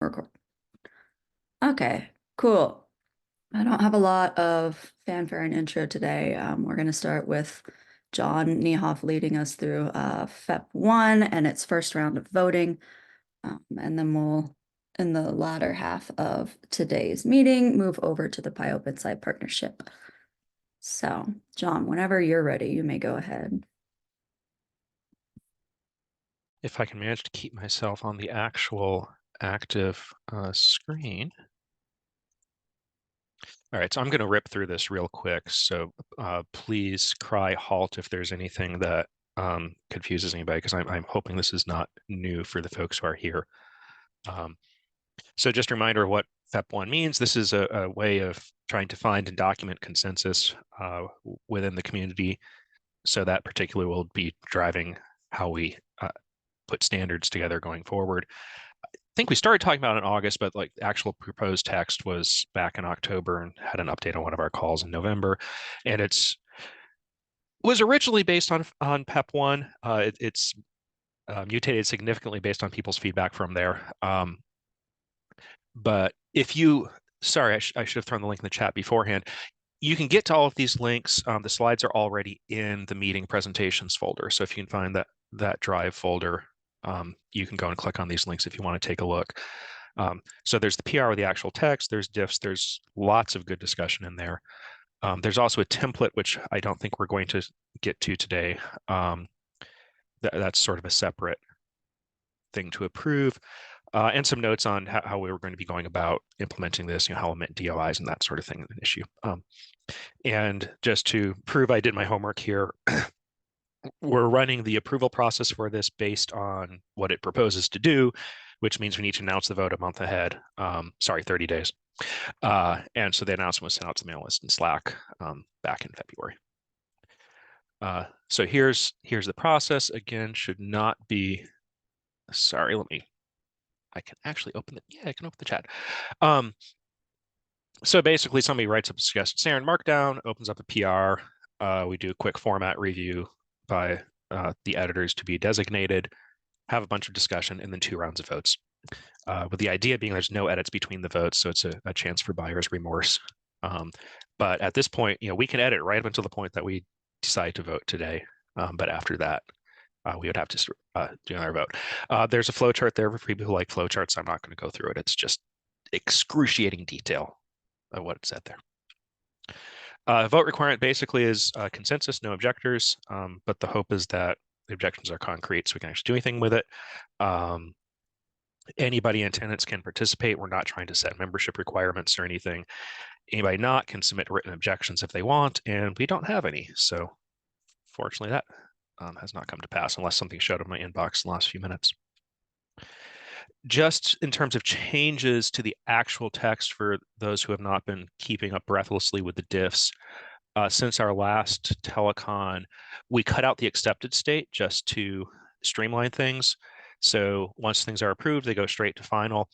Record. Okay, cool. I don't have a lot of fanfare and intro today. We're going to start with John Niehoff leading us through FEP 1 and its first round of voting. And then we'll, in the latter half of today's meeting, move over to the PyOpenSci partnership. So, John, whenever you're ready, you may go ahead. If I can manage to keep myself on the actual active screen. All right, so I'm going to rip through this real quick. So please cry halt if there's anything that confuses anybody, because I'm hoping this is not new for the folks who are here. So just a reminder of what FEP1 means. This is a way of trying to find and document consensus within the community. So that particularly will be driving how we put standards together going forward. I think we started talking about it in August, but like the actual proposed text was back in October and had an update on one of our calls in November. And was originally based on PEP1. It's mutated significantly based on people's feedback from there. But if you, sorry, I should have thrown the link in the chat beforehand. You can get to all of these links. The slides are already in the meeting presentations folder. So if you can find that drive folder, you can go and click on these links if you want to take a look. So there's the PR with the actual text, there's diffs, there's lots of good discussion in there. There's also a template, which I don't think we're going to get to today. That's sort of a separate thing to approve. And some notes on how we were going to be going about implementing this, how I'll omit DOIs and that sort of thing, an issue. And just to prove I did my homework here, we're running the approval process for this based on what it proposes to do, which means we need to announce the vote a month ahead. 30 days. And so the announcement was sent out to the mail list in Slack back in February. So here's the process. Again, should not be, sorry, I can actually open it. Yeah, I can open the chat. So basically somebody writes up a suggested standard markdown, opens up a PR. We do a quick format review by the editors to be designated, have a bunch of discussion, and then 2 rounds of votes. With the idea being there's no edits between the votes, so it's a chance for buyer's remorse. But at this point, we can edit right up until the point that we decide to vote today. But after that, we would have to do another vote. There's a flow chart there for people who like flow charts. I'm not going to go through it. It's just excruciating detail of what it said there. Vote requirement basically is consensus, no objectors, but the hope is that the objections are concrete so we can actually do anything with it. Anybody in attendance can participate. We're not trying to set membership requirements or anything. Anybody not can submit written objections if they want, and we don't have any. So fortunately, that has not come to pass unless something showed up in my inbox in the last few minutes. Just in terms of changes to the actual text for those who have not been keeping up breathlessly with the diffs, since our last telecon, we cut out the accepted state just to streamline things. So once things are approved, they go straight to final.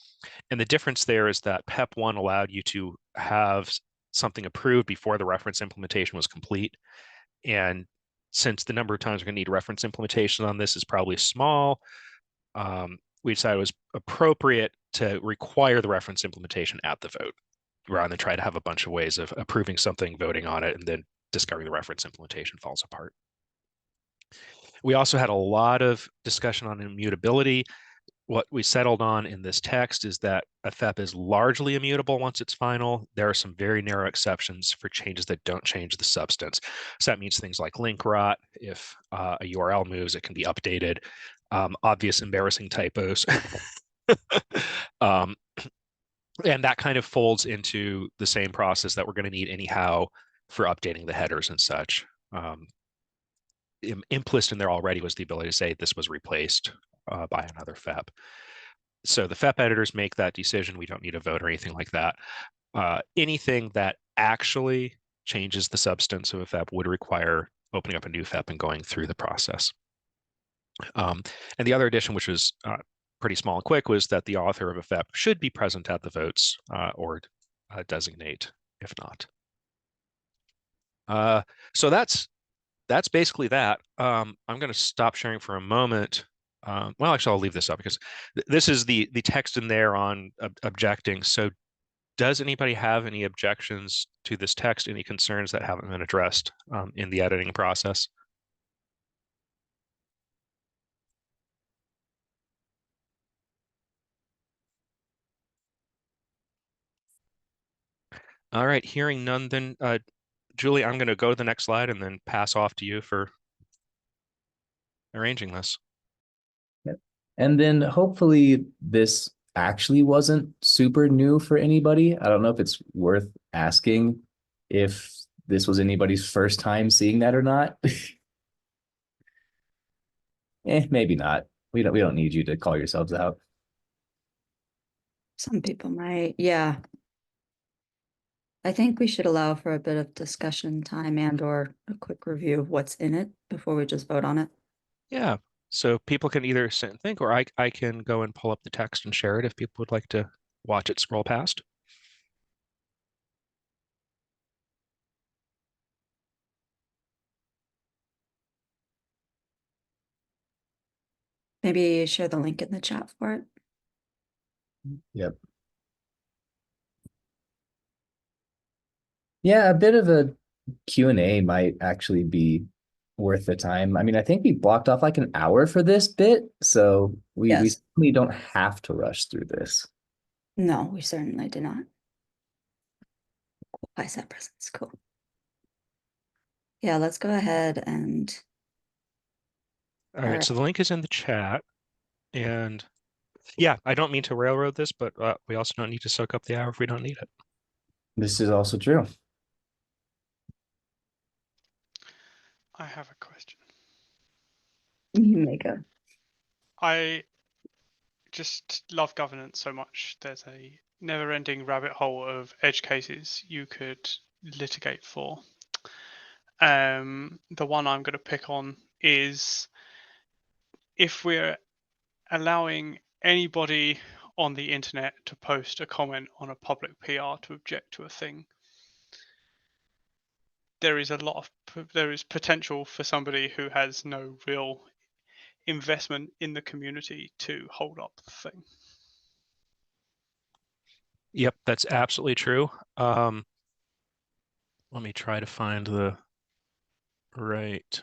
And the difference there is that PEP1 allowed you to have something approved before the reference implementation was complete. And since the number of times we're going to need reference implementation on this is probably small, we decided it was appropriate to require the reference implementation at the vote, rather than try to have a bunch of ways of approving something, voting on it, and then discovering the reference implementation falls apart. We also had a lot of discussion on immutability. What we settled on in this text is that a FEP is largely immutable once it's final. There are some very narrow exceptions for changes that don't change the substance. So that means things like link rot. If a URL moves, it can be updated. Obvious embarrassing typos. And that kind of folds into the same process that we're going to need anyhow for updating the headers and such. Implicit in there already was the ability to say this was replaced by another FEP. So the FEP editors make that decision. We don't need a vote or anything like that. Anything that actually changes the substance of a FEP would require opening up a new FEP and going through the process. And the other addition, which was pretty small and quick, was that the author of a FEP should be present at the votes or designate if not. So that's basically that. I'm going to stop sharing for a moment Well, actually, I'll leave this up because this is the text in there on objecting. So does anybody have any objections to this text, any concerns that haven't been addressed in the editing process? All right, hearing none, then Julie, I'm going to go to the next slide and then pass off to you for arranging this. Yep. And then hopefully this actually wasn't super new for anybody. I don't know if it's worth asking if this was anybody's first time seeing that or not. Maybe not. We don't need you to call yourselves out. Some people might, yeah. I think we should allow for a bit of discussion time and or a quick review of what's in it before we just vote on it. Yeah, so people can either sit and think, or I can go and pull up the text and share it if people would like to watch it scroll past. Maybe share the link in the chat for it. Yep. Yeah, a bit of a Q&A might actually be worth the time. I mean, I think we blocked off like an hour for this bit, so we Yes. certainly don't have to rush through this. No, we certainly do not. Cool. Bicep presence, cool. Yeah, let's go ahead and All right, so the link is in the chat. And yeah, I don't mean to railroad this, but we also don't need to soak up the hour if we don't need it. This is also true. I have a question. you make a I just love governance so much. There's a never-ending rabbit hole of edge cases you could litigate for. The one I'm going to pick on is if we're allowing anybody on the internet to post a comment on a public PR to object to a thing, there is potential for somebody who has no real investment in the community to hold up the thing. Yep, that's absolutely true. Let me try to find the right.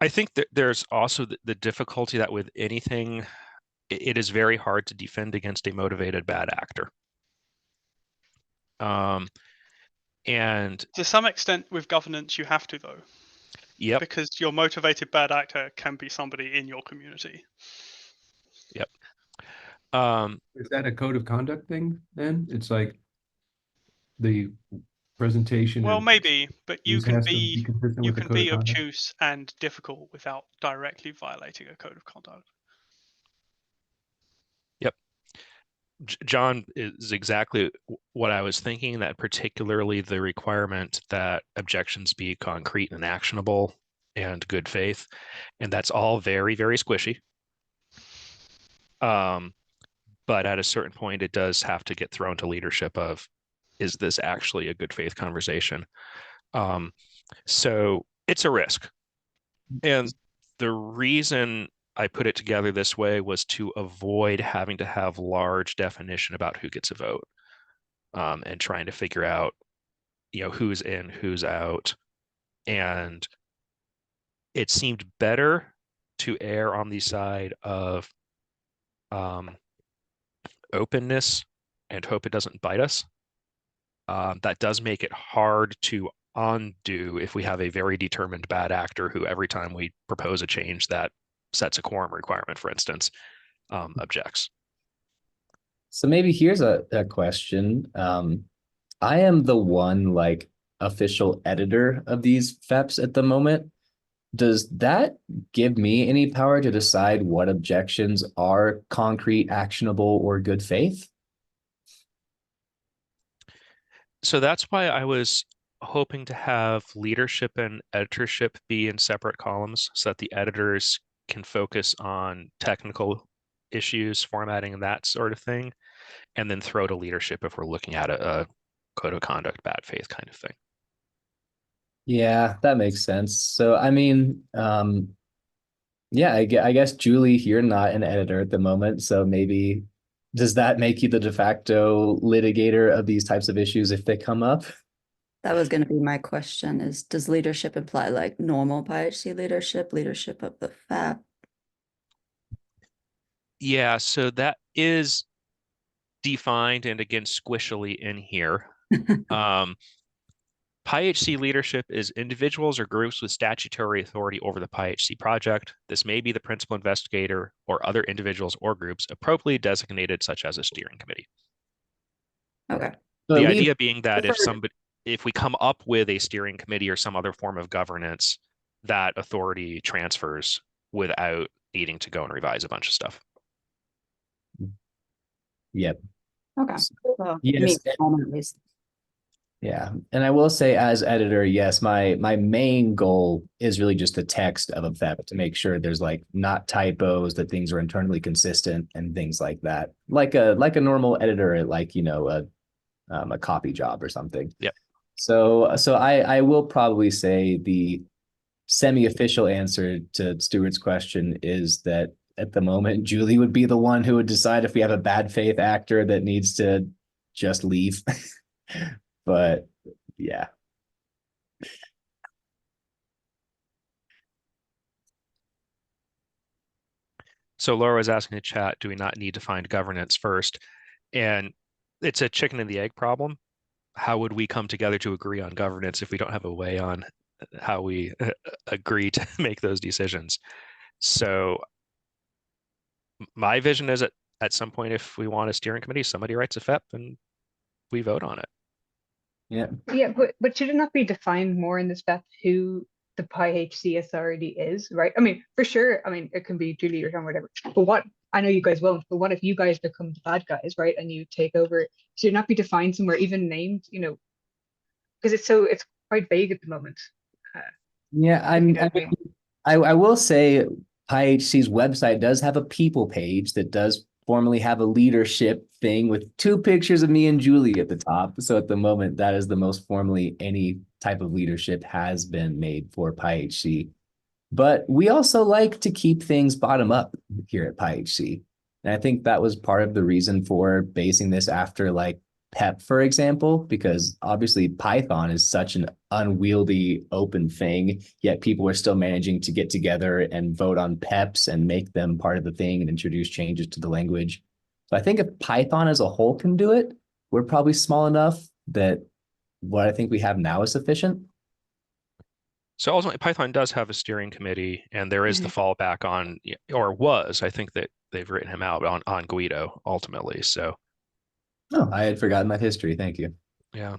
I think that there's also the difficulty that with anything, it is very hard to defend against a motivated bad actor. And to some extent with governance, you have to, though. Yep. Because your motivated bad actor can be somebody in your community. Yep. Is that a code of conduct thing then? It's like the presentation. Well, and maybe, but you can has to be consistent with the code of conduct? obtuse and difficult without directly violating a code of conduct. Yep. John is exactly what I was thinking, that particularly the requirement that objections be concrete and actionable and good faith. And that's all very, very squishy. But at a certain point, it does have to get thrown to leadership of, is this actually a good faith conversation? So it's a risk. And the reason I put it together this way was to avoid having to have large definition about who gets a vote, and trying to figure out, who's in, who's out. And it seemed better to err on the side of openness and hope it doesn't bite us. That does make it hard to undo if we have a very determined bad actor who every time we propose a change that sets a quorum requirement, for instance, objects. So maybe here's a question. I am the one like official editor of these FEPs at the moment. Does that give me any power to decide what objections are concrete, actionable, or good faith? So that's why I was hoping to have leadership and editorship be in separate columns so that the editors can focus on technical issues, formatting, and that sort of thing, and then throw to leadership if we're looking at a code of conduct, bad faith kind of thing. Yeah, that makes sense. So, I mean, yeah, I guess Julie, you're not an editor at the moment, so maybe does that make you the de facto litigator of these types of issues if they come up? That was going to be my question is, does leadership imply like normal PyHC leadership, leadership of the FAP? Yeah, so that is defined and again squishily in here. Um, PyHC leadership is individuals or groups with statutory authority over the PyHC project. This may be the principal investigator or other individuals or groups appropriately designated, such as a steering committee. Okay. So The it leaves idea being that if we come up with a steering committee or some other form of governance, that authority transfers without needing to go and revise a bunch of stuff. Yep. Okay. So Yes. at least. Yeah. And I will say as editor, yes, my main goal is really just the text of a FEP to make sure there's like not typos, that things are internally consistent and things like that. Like a normal editor at like, a copy job or something. Yep. So I will probably say the semi-official answer to Stuart's question is that at the moment, Julie would be the one who would decide if we have a bad faith actor that needs to just leave. But yeah. So Laura was asking in the chat, do we not need to find governance first? And it's a chicken and the egg problem. How would we come together to agree on governance if we don't have a way on how we agree to make those decisions? So my vision is at some point, if we want a steering committee, somebody writes a FEP and we vote on it. Yeah. Yeah, but should it not be defined more in the spec who the PyHC authority is, right? I mean, for sure, I mean, it can be Julie or Tom or whatever. But what I know you guys won't, but what if you guys become the bad guys, right? And you take over, should it not be defined somewhere, even named, because it's quite vague at the moment. Uh, Yeah, if you know what I mean. I will say PyHC's website does have a people page that does formally have a leadership thing with two pictures of me and Julie at the top. So at the moment, that is the most formally any type of leadership has been made for PyHC. But we also like to keep things bottom up here at PyHC. And I think that was part of the reason for basing this after like PEP, for example, because obviously Python is such an unwieldy open thing, yet people are still managing to get together and vote on PEPs and make them part of the thing and introduce changes to the language. So I think if Python as a whole can do it, we're probably small enough that what I think we have now is sufficient. So ultimately, Python does have a steering committee, and there is the fallback on, or was, I think that they've written him out on Guido ultimately. So Oh, I had forgotten that history. Thank you. yeah.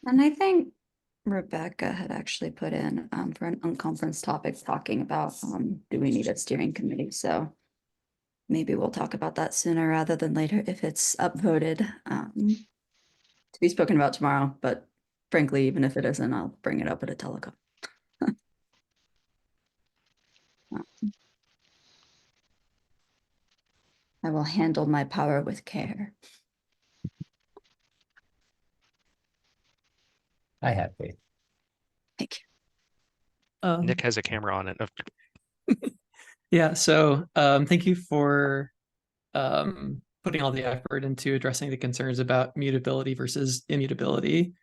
And I think Rebecca had actually put in for an unconference topic talking about do we need a steering committee? So maybe we'll talk about that sooner rather than later if it's upvoted to be spoken about tomorrow. But frankly, even if it isn't, I'll bring it up at a telecom. I will handle my power with care. I have faith. Thank Nick has a camera on it. Yeah, so thank you for putting all the effort into addressing the concerns about mutability versus immutability.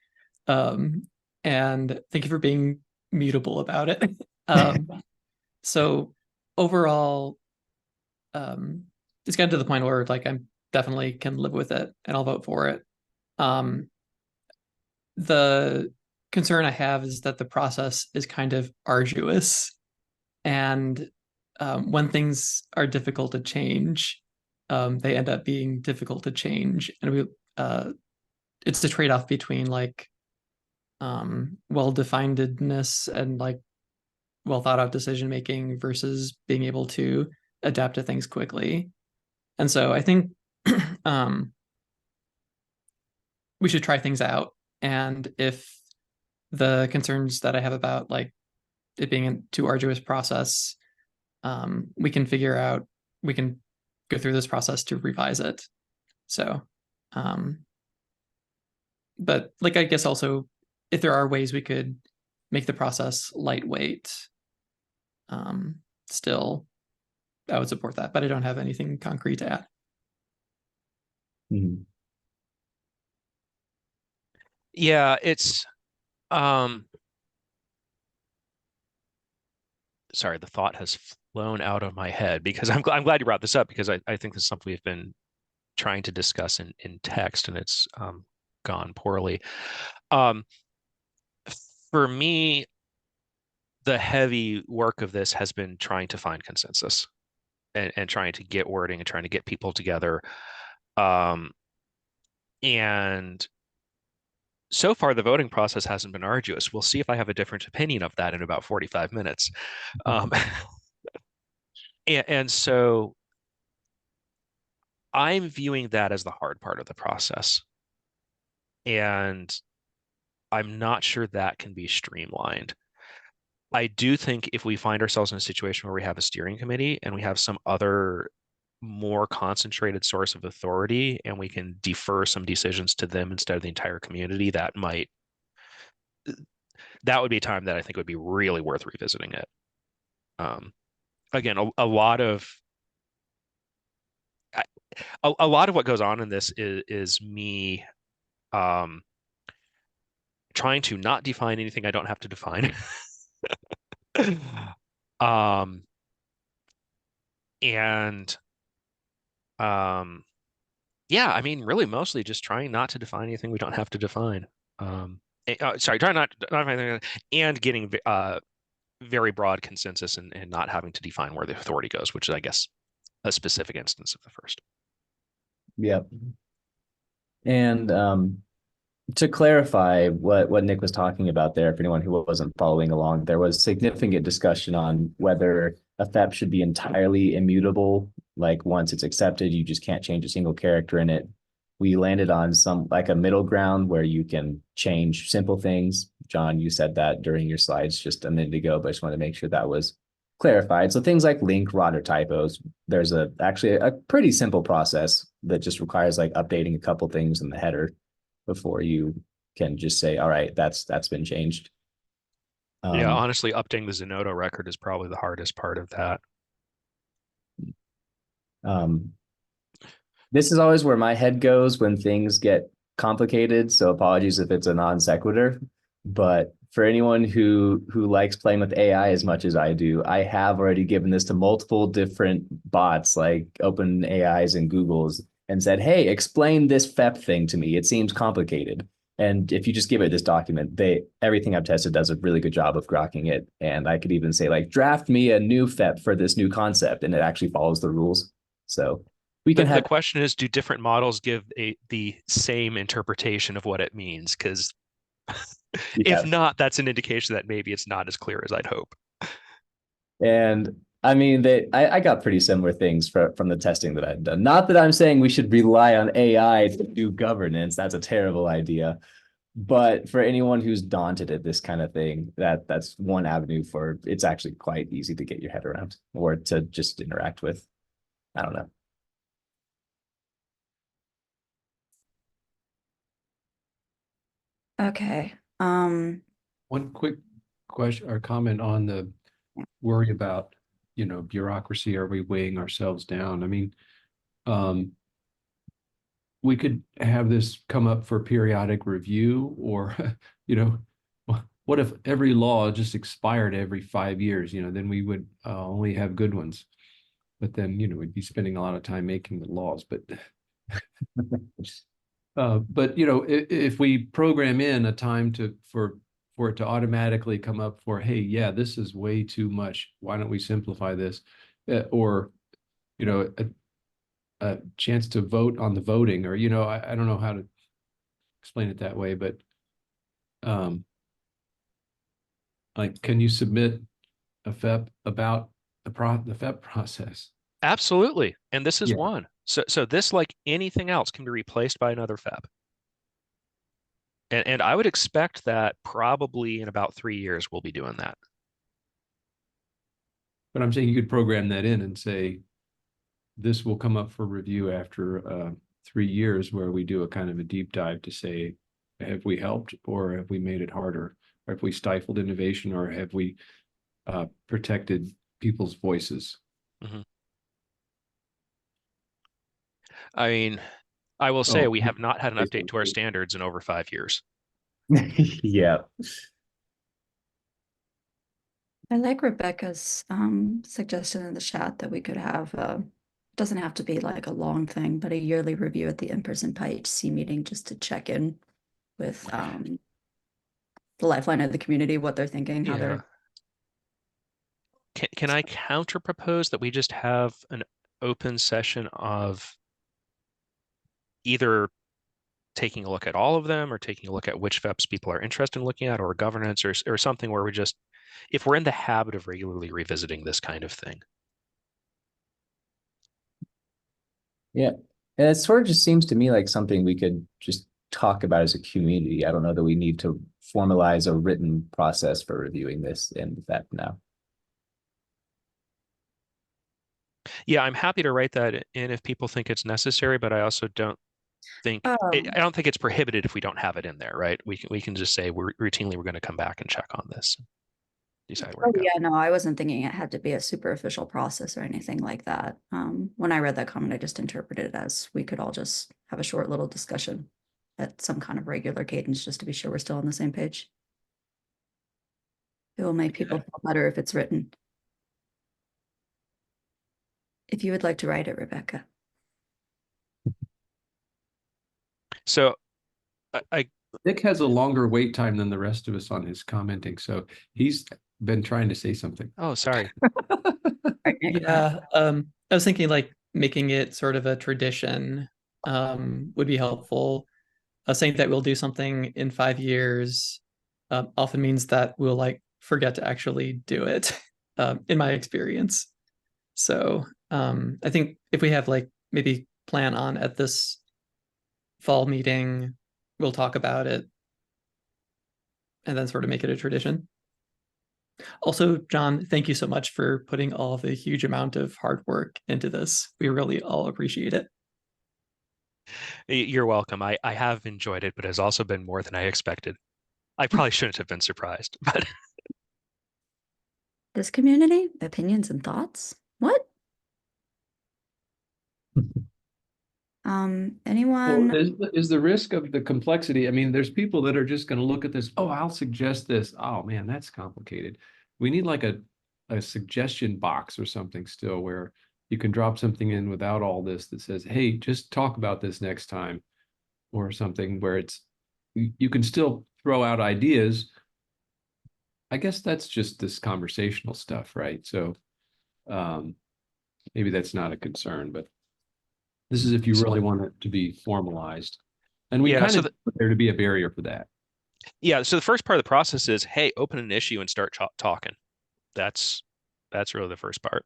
And thank you for being mutable about it. So overall, it's gotten to the point where like I definitely can live with it and I'll vote for it. The concern I have is that the process is kind of arduous, and when things are difficult to change, they end up being difficult to change, and it's a trade-off between like well-definedness and like well thought out decision making versus being able to adapt to things quickly. And so I think we should try things out. And if the concerns that I have about like it being a too arduous process, we can go through this process to revise it. So but like, I guess also if there are ways we could make the process lightweight, still, I would support that, but I don't have anything concrete to add. Mhm. Yeah, it's sorry, the thought has flown out of my head because I'm glad you brought this up, because I think this is something we've been trying to discuss in text, and it's gone poorly. For me, the heavy work of this has been trying to find consensus and trying to get wording and trying to get people together. And so far, the voting process hasn't been arduous. We'll see if I have a different opinion of that in about 45 minutes. And so I'm viewing that as the hard part of the process. And I'm not sure that can be streamlined. I do think if we find ourselves in a situation where we have a steering committee and we have some other more concentrated source of authority and we can defer some decisions to them instead of the entire community, that would be a time that I think would be really worth revisiting it. Again, a lot of what goes on in this is me trying to not define anything I don't have to define. And yeah, I mean, really mostly just trying not to define anything we don't have to define. Sorry, trying not to define anything, and getting very broad consensus and not having to define where the authority goes, which is, I guess, a specific instance of the first. Yep. And to clarify what Nick was talking about there, for anyone who wasn't following along, there was significant discussion on whether a FEP should be entirely immutable. Like once it's accepted, you just can't change a single character in it. We landed on some like a middle ground where you can change simple things. John, you said that during your slides just a minute ago, but I just wanted to make sure that was clarified. So things like link, rot, or typos, there's actually a pretty simple process that just requires like updating a couple things in the header before you can just say, all right, that's been changed. Yeah, honestly, updating the Zenodo record is probably the hardest part of that. This is always where my head goes when things get complicated. So apologies if it's a non sequitur. But for anyone who likes playing with AI as much as I do, I have already given this to multiple different bots like OpenAI's and Google's and said, hey, explain this FEP thing to me. It seems complicated. And if you just give it this document, everything I've tested does a really good job of grokking it. And I could even say, like, draft me a new FEP for this new concept, and it actually follows the rules. So we can The have. question is, do different models give the same interpretation of what it means? Because if not, that's an indication that maybe it's not as clear as I'd hope. And I mean, I got pretty similar things from the testing that I've done. Not that I'm saying we should rely on AI to do governance. That's a terrible idea. But for anyone who's daunted at this kind of thing, that's one avenue for it's actually quite easy to get your head around or to just interact with. I don't know. Okay. One quick question or comment on the worry about, bureaucracy. Are we weighing ourselves down? I mean, we could have this come up for periodic review, or, what if every law just expired every 5 years? Then we would only have good ones. But then, we'd be spending a lot of time making the laws. But if we program in a time for it to automatically come up for, hey, yeah, this is way too much. Why don't we simplify this? Or, a chance to vote on the voting, or, I don't know how to explain it that way, but like, can you submit a FEP about the FEP process? Absolutely. And this is Yeah. one. So this, like anything else, can be replaced by another FEP. And I would expect that probably in about 3 years, we'll be doing that. But I'm saying you could program that in and say, this will come up for review after 3 years, where we do a kind of a deep dive to say, have we helped, or have we made it harder? Or have we stifled innovation, or have we protected people's voices? I mean, I will say Oh, we have not had an update to our standards in over 5 years. yeah. I like Rebecca's suggestion in the chat that we could have doesn't have to be like a long thing, but a yearly review at the in-person PyHC meeting just to check in with the lifeline of the community, what they're thinking, how Yeah. they're Can I counter propose that we just have an open session of either taking a look at all of them or taking a look at which FEPs people are interested in looking at, or governance, or something where we just, if we're in the habit of regularly revisiting this kind of thing. Yeah. And it sort of just seems to me like something we could just talk about as a community. I don't know that we need to formalize a written process for reviewing this in that now. Yeah, I'm happy to write that in if people think it's necessary, but I also don't think I don't think it's prohibited if we don't have it in there, right? We can just say we're routinely going to come back and check on this, decide where to go. yeah, no, I wasn't thinking it had to be a super official process or anything like that. When I read that comment, I just interpreted it as we could all just have a short little discussion at some kind of regular cadence just to be sure we're still on the same page. It will make people feel better if it's written. If you would like to write it, Rebecca. So Nick has a longer wait time than the rest of us on his commenting, so he's been trying to say something. Oh, sorry. Yeah, I was thinking like making it sort of a tradition would be helpful. Saying that we'll do something in 5 years often means that we'll like forget to actually do it, in my experience. So I think if we have like maybe plan on at this fall meeting, we'll talk about it and then sort of make it a tradition. Also, John, thank you so much for putting all the huge amount of hard work into this. We really all appreciate it. You're welcome. I have enjoyed it, but it has also been more than I expected. I probably shouldn't have been surprised, but This community, opinions and thoughts. What? Anyone? Well, is the risk of the complexity. I mean, there's people that are just going to look at this. Oh, I'll suggest this. Oh man, that's complicated. We need like a suggestion box or something still where you can drop something in without all this that says, hey, just talk about this next time, or something where it's you can still throw out ideas. I guess that's just this conversational stuff, right? So maybe that's not a concern, but this is if you really want it to be formalized. And we yeah, kind so of want there to be a barrier for that. yeah, so the first part of the process is, hey, open an issue and start talking. That's really the first part.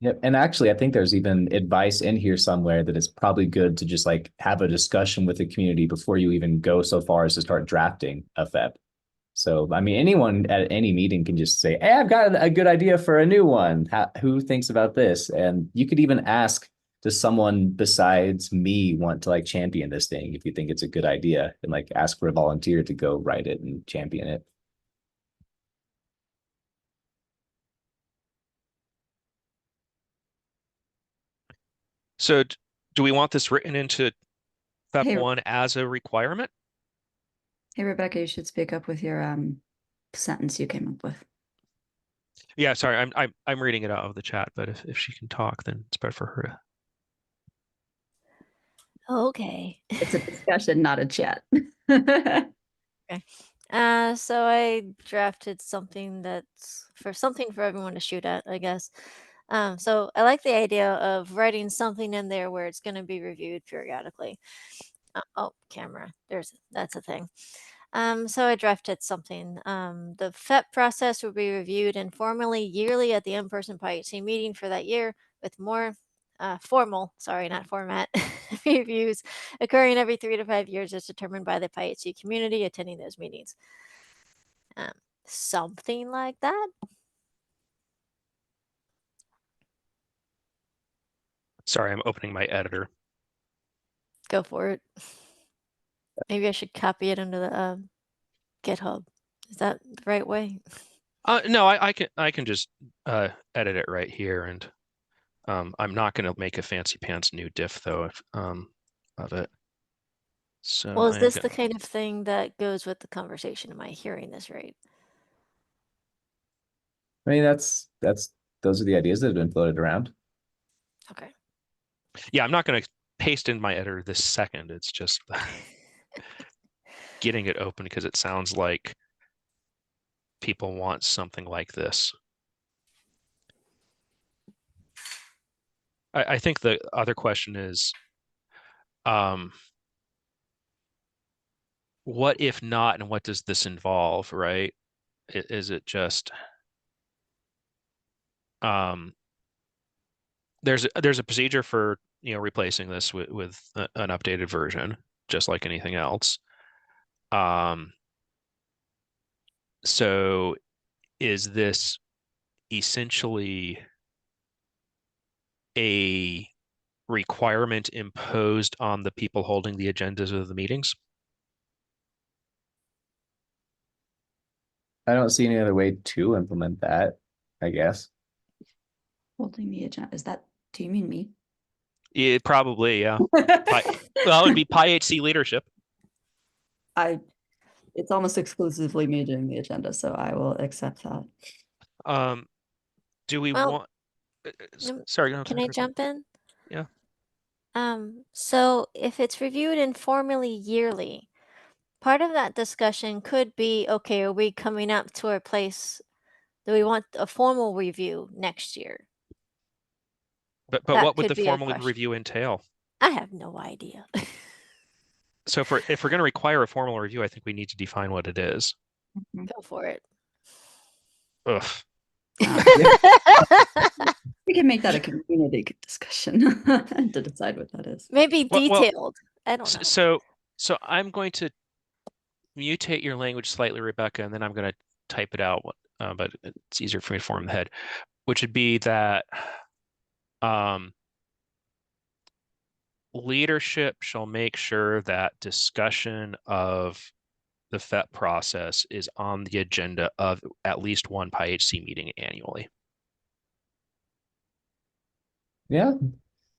Yep. And actually, I think there's even advice in here somewhere that it's probably good to just like have a discussion with the community before you even go so far as to start drafting a FEP. So, I mean, anyone at any meeting can just say, hey, I've got a good idea for a new one. Who thinks about this? And you could even ask, does someone besides me want to like champion this thing if you think it's a good idea, and like ask for a volunteer to go write it and champion it. So do we want this written into FEP Hey, 1 as a requirement? hey, Rebecca, you should speak up with your sentence you came up with. Yeah, sorry, I'm reading it out of the chat, but if she can talk, then it's better for her to. Okay. It's a discussion, not a chat. So I drafted something that's something for everyone to shoot at, I guess. So I like the idea of writing something in there where it's going to be reviewed periodically. Oh, camera. That's a thing. So I drafted something. The FEP process will be reviewed informally yearly at the in-person PyHC meeting for that year, with more formal, sorry, not format, reviews occurring every 3 to 5 years as determined by the PyHC community attending those meetings. Something like that. Sorry, I'm opening my editor. Go for it. Maybe I should copy it into the GitHub. Is that the right way? No, I can just edit it right here, and I'm not going to make a fancy pants new diff though of it. So Well, is I'm this gonna, the kind of thing that goes with the conversation? Am I hearing this right? I mean, those are the ideas that have been floated around. Okay. yeah, I'm not going to paste in my editor this second. It's just getting it open because it sounds like people want something like this. I think the other question is, what if not, and what does this involve, right? Is it just there's a procedure for replacing this with an updated version, just like anything else. So is this essentially a requirement imposed on the people holding the agendas of the meetings? I don't see any other way to implement that, I guess. Holding the agenda. Do you mean me? It probably, yeah. Well, it would be PyHC leadership. It's almost exclusively me doing the agenda, so I will accept that. Do we Well, want? Can I jump in? Yeah. So if it's reviewed informally yearly, part of that discussion could be, okay, are we coming up to our place? Do we want a formal review next year? But That what would could the be a formal question. review entail? I have no idea. So if we're going to require a formal review, I think we need to define what it is. Go for it. Ugh. We can make that a community discussion to decide what that is. Maybe Well, detailed. I don't know. So I'm going to mutate your language slightly, Rebecca, and then I'm going to type it out. But it's easier for me to form in the head, which would be that leadership shall make sure that discussion of the FEP process is on the agenda of at least one PyHC meeting annually. Yeah.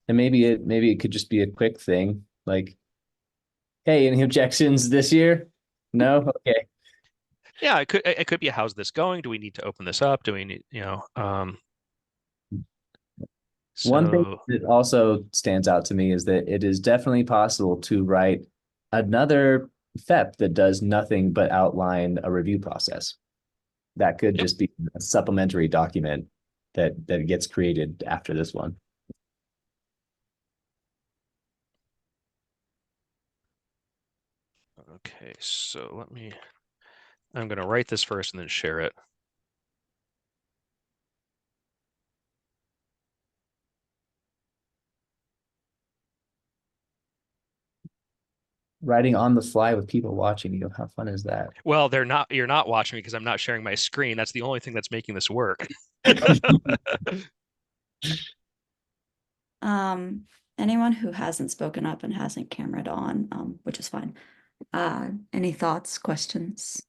And maybe it could just be a quick thing, like, hey, any objections this year? No? Okay. Yeah, it could be how's this going? Do we need to open this up? Do we need, One thing so that also stands out to me is that it is definitely possible to write another FEP that does nothing but outline a review process. That could just be a supplementary document that gets created after this one. Okay, so I'm going to write this first and then share it. Writing on the fly with people watching you, how fun is that? Well, you're not watching me because I'm not sharing my screen. That's the only thing that's making this work. Anyone who hasn't spoken up and hasn't cameraed on, which is fine. Any thoughts, questions?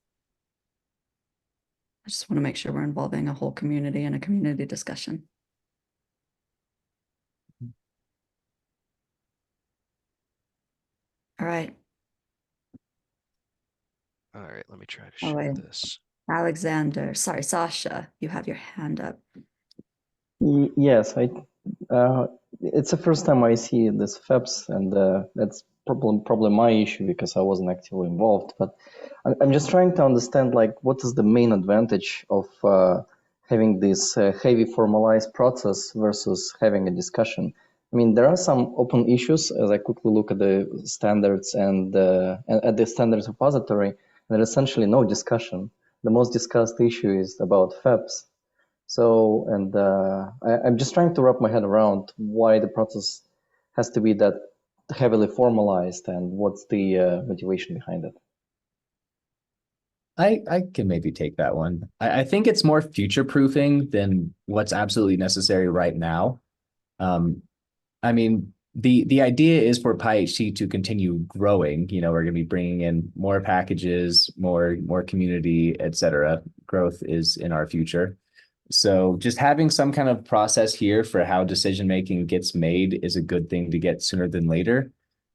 I just want to make sure we're involving a whole community in a community discussion. All right. All right, let me try to share this. Alexander, sorry, Sasha, you have your hand up. Yes, it's the first time I see this FEPS, and that's probably my issue because I wasn't actively involved. But I'm just trying to understand, like, what is the main advantage of having this heavy formalized process versus having a discussion? I mean, there are some open issues as I quickly look at the standards and at the standards repository. There's essentially no discussion. The most discussed issue is about FEPS. So, and I'm just trying to wrap my head around why the process has to be that heavily formalized and what's the motivation behind it. I can maybe take that one. I think it's more future-proofing than what's absolutely necessary right now. I mean, the idea is for PyHC to continue growing. You know, we're going to be bringing in more packages, more community, etc. Growth is in our future. So just having some kind of process here for how decision making gets made is a good thing to get sooner than later.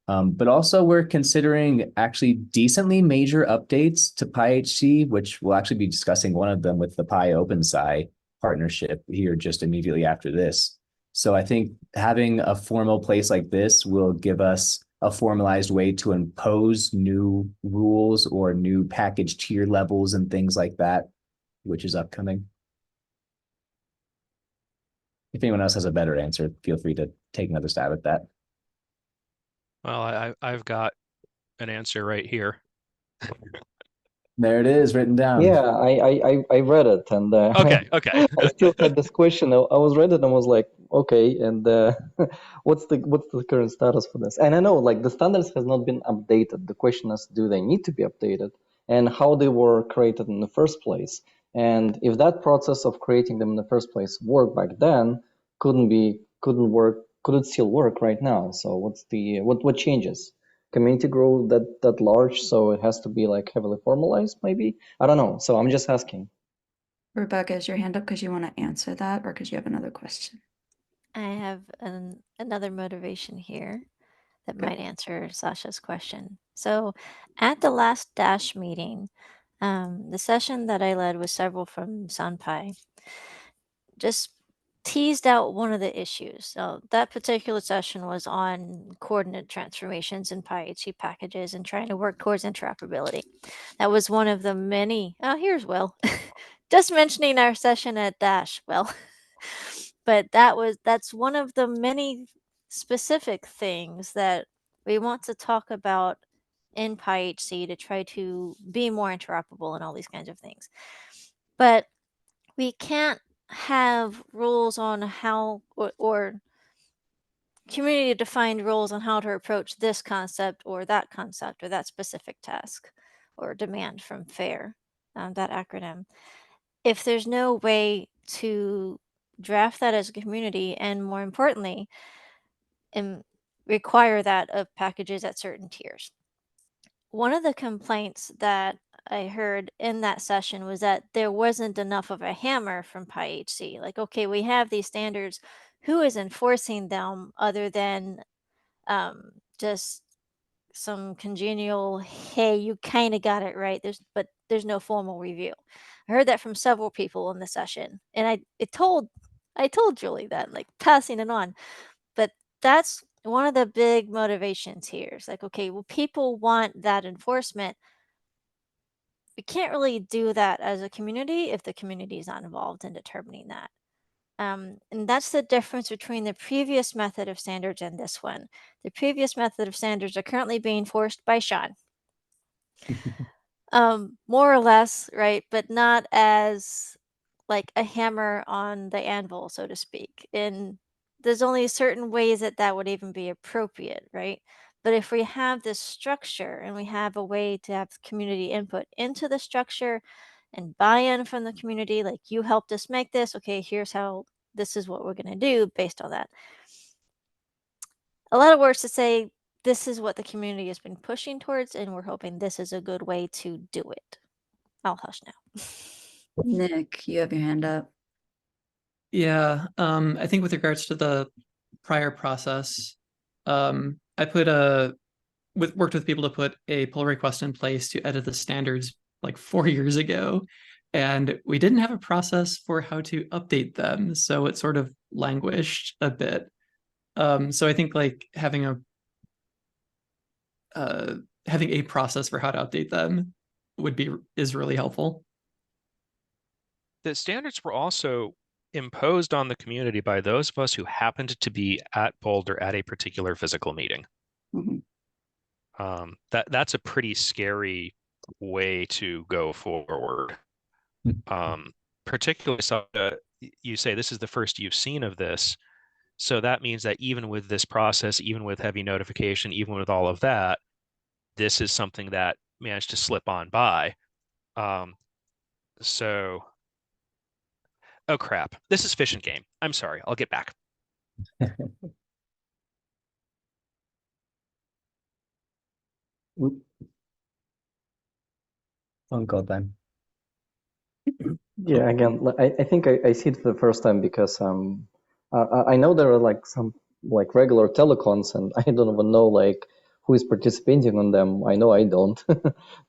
But also we're considering actually decently major updates to PyHC, which we'll actually be discussing one of them with the PyOpenSci partnership here just immediately after this. So I think having a formal place like this will give us a formalized way to impose new rules or new package tier levels and things like that, which is upcoming. If anyone else has a better answer, feel free to take another stab at that. Well, I've got an answer right here. There it is, written down. Yeah, I read it, and Okay, okay. I still had this question. I was read it and was like, okay, and what's the current status for this? And I know like the standards has not been updated. The question is, do they need to be updated, and how they were created in the first place? And if that process of creating them in the first place worked back then, couldn't work, could it still work right now? So what changes? Community grow that large, so it has to be like heavily formalized, maybe? I don't know. So I'm just asking. Rebecca, is your hand up because you want to answer that or because you have another question? I have another motivation here that Okay. might answer Sasha's question. So, at the last Dash meeting, the session that I led with several from SunPy just teased out one of the issues. So that particular session was on coordinate transformations in PyHC packages and trying to work towards interoperability. That was one of the many. Oh, here's Will. Just mentioning our session at Dash. Well, but that's one of the many specific things that we want to talk about in PyHC to try to be more interoperable and all these kinds of things. But we can't have rules on how or community defined rules on how to approach this concept or that specific task or demand from FAIR, that acronym. If there's no way to draft that as a community and more importantly, require that of packages at certain tiers. One of the complaints that I heard in that session was that there wasn't enough of a hammer from PyHC. Like, okay, we have these standards. Who is enforcing them other than just some congenial, hey, you kind of got it right. But there's no formal review. I heard that from several people in the session, and I told Julie that, like, passing it on. But that's one of the big motivations here. It's like, okay, well, people want that enforcement. We can't really do that as a community if the community is not involved in determining that. And that's the difference between the previous method of standards and this one. The previous method of standards are currently being forced by Sean. More or less, right? But not as like a hammer on the anvil, so to speak. And there's only certain ways that that would even be appropriate, right? But if we have this structure and we have a way to have community input into the structure and buy-in from the community, like you helped us make this, okay, here's how this is what we're going to do based on that. A lot of words to say this is what the community has been pushing towards, and we're hoping this is a good way to do it. I'll hush now. Nick, you have your hand up. Yeah, I think with regards to the prior process, I worked with people to put a pull request in place to edit the standards like 4 years ago, and we didn't have a process for how to update them, so it sort of languished a bit. So I think like having a process for how to update them is really helpful. The standards were also imposed on the community by those of us who happened to be at Boulder at a particular physical meeting. Mhm. That's a pretty scary way to go forward. Particularly, so you say this is the first you've seen of this. So that means that even with this process, even with heavy notification, even with all of that, this is something that managed to slip on by. So, oh crap, this is Fish and Game. I'm sorry, I'll get back. Phone call time. Yeah, again, I think I see it for the first time because I know there are like some like regular telecons, and I don't even know like who is participating on them. I know I don't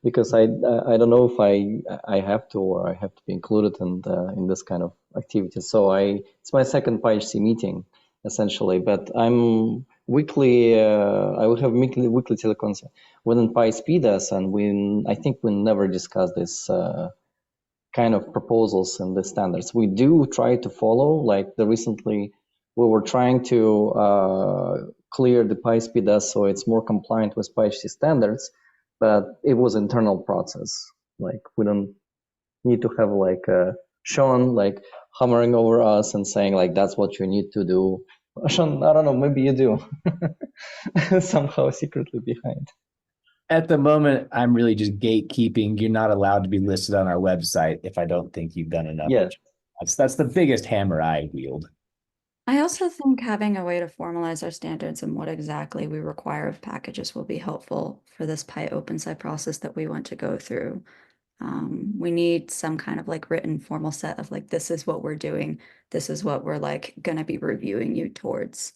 because I don't know if I have to or I have to be included in this kind of activity. So it's my second PyHC meeting essentially, but I'm weekly. I will have weekly telecons within PySpeedas, and I think we never discussed this. Kind of proposals and the standards. We do try to follow, like recently we were trying to clear the PySpeed so it's more compliant with PyHC standards, but it was internal process. Like we don't need to have like Sean like hammering over us and saying like that's what you need to do. Sean, I don't know, maybe you do somehow secretly behind. At the moment, I'm really just gatekeeping. You're not allowed to be listed on our website if I don't think you've done enough. Yeah. That's the biggest hammer I wield. I also think having a way to formalize our standards and what exactly we require of packages will be helpful for this PyOpenSci process that we want to go through. We need some kind of like written formal set of like, this is what we're doing. This is what we're like going to be reviewing you towards.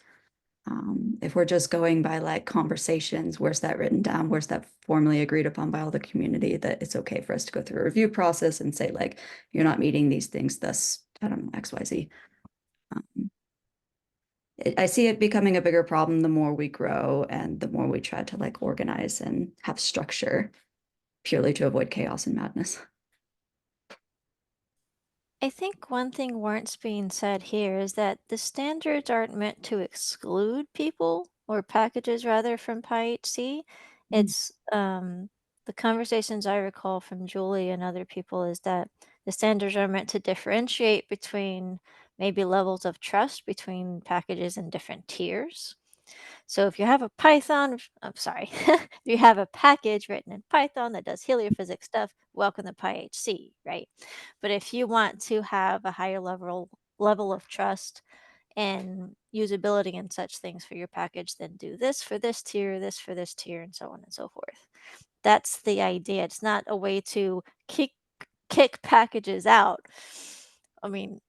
If we're just going by like conversations, where's that written down? Where's that formally agreed upon by all the community that it's okay for us to go through a review process and say like, you're not meeting these things, thus, I don't know, XYZ. I see it becoming a bigger problem the more we grow and the more we try to like organize and have structure purely to avoid chaos and madness. I think one thing warrants being said here is that the standards aren't meant to exclude people or packages rather from PyHC. It's the conversations I recall from Julie and other people is that the standards are meant to differentiate between maybe levels of trust between packages in different tiers. So if you have a Python, I'm sorry, if you have a package written in Python that does heliophysics stuff, welcome to PyHC, right? But if you want to have a higher level of trust and usability and such things for your package, then do this for this tier, this for this tier, and so on and so forth. That's the idea. It's not a way to kick packages out. I mean,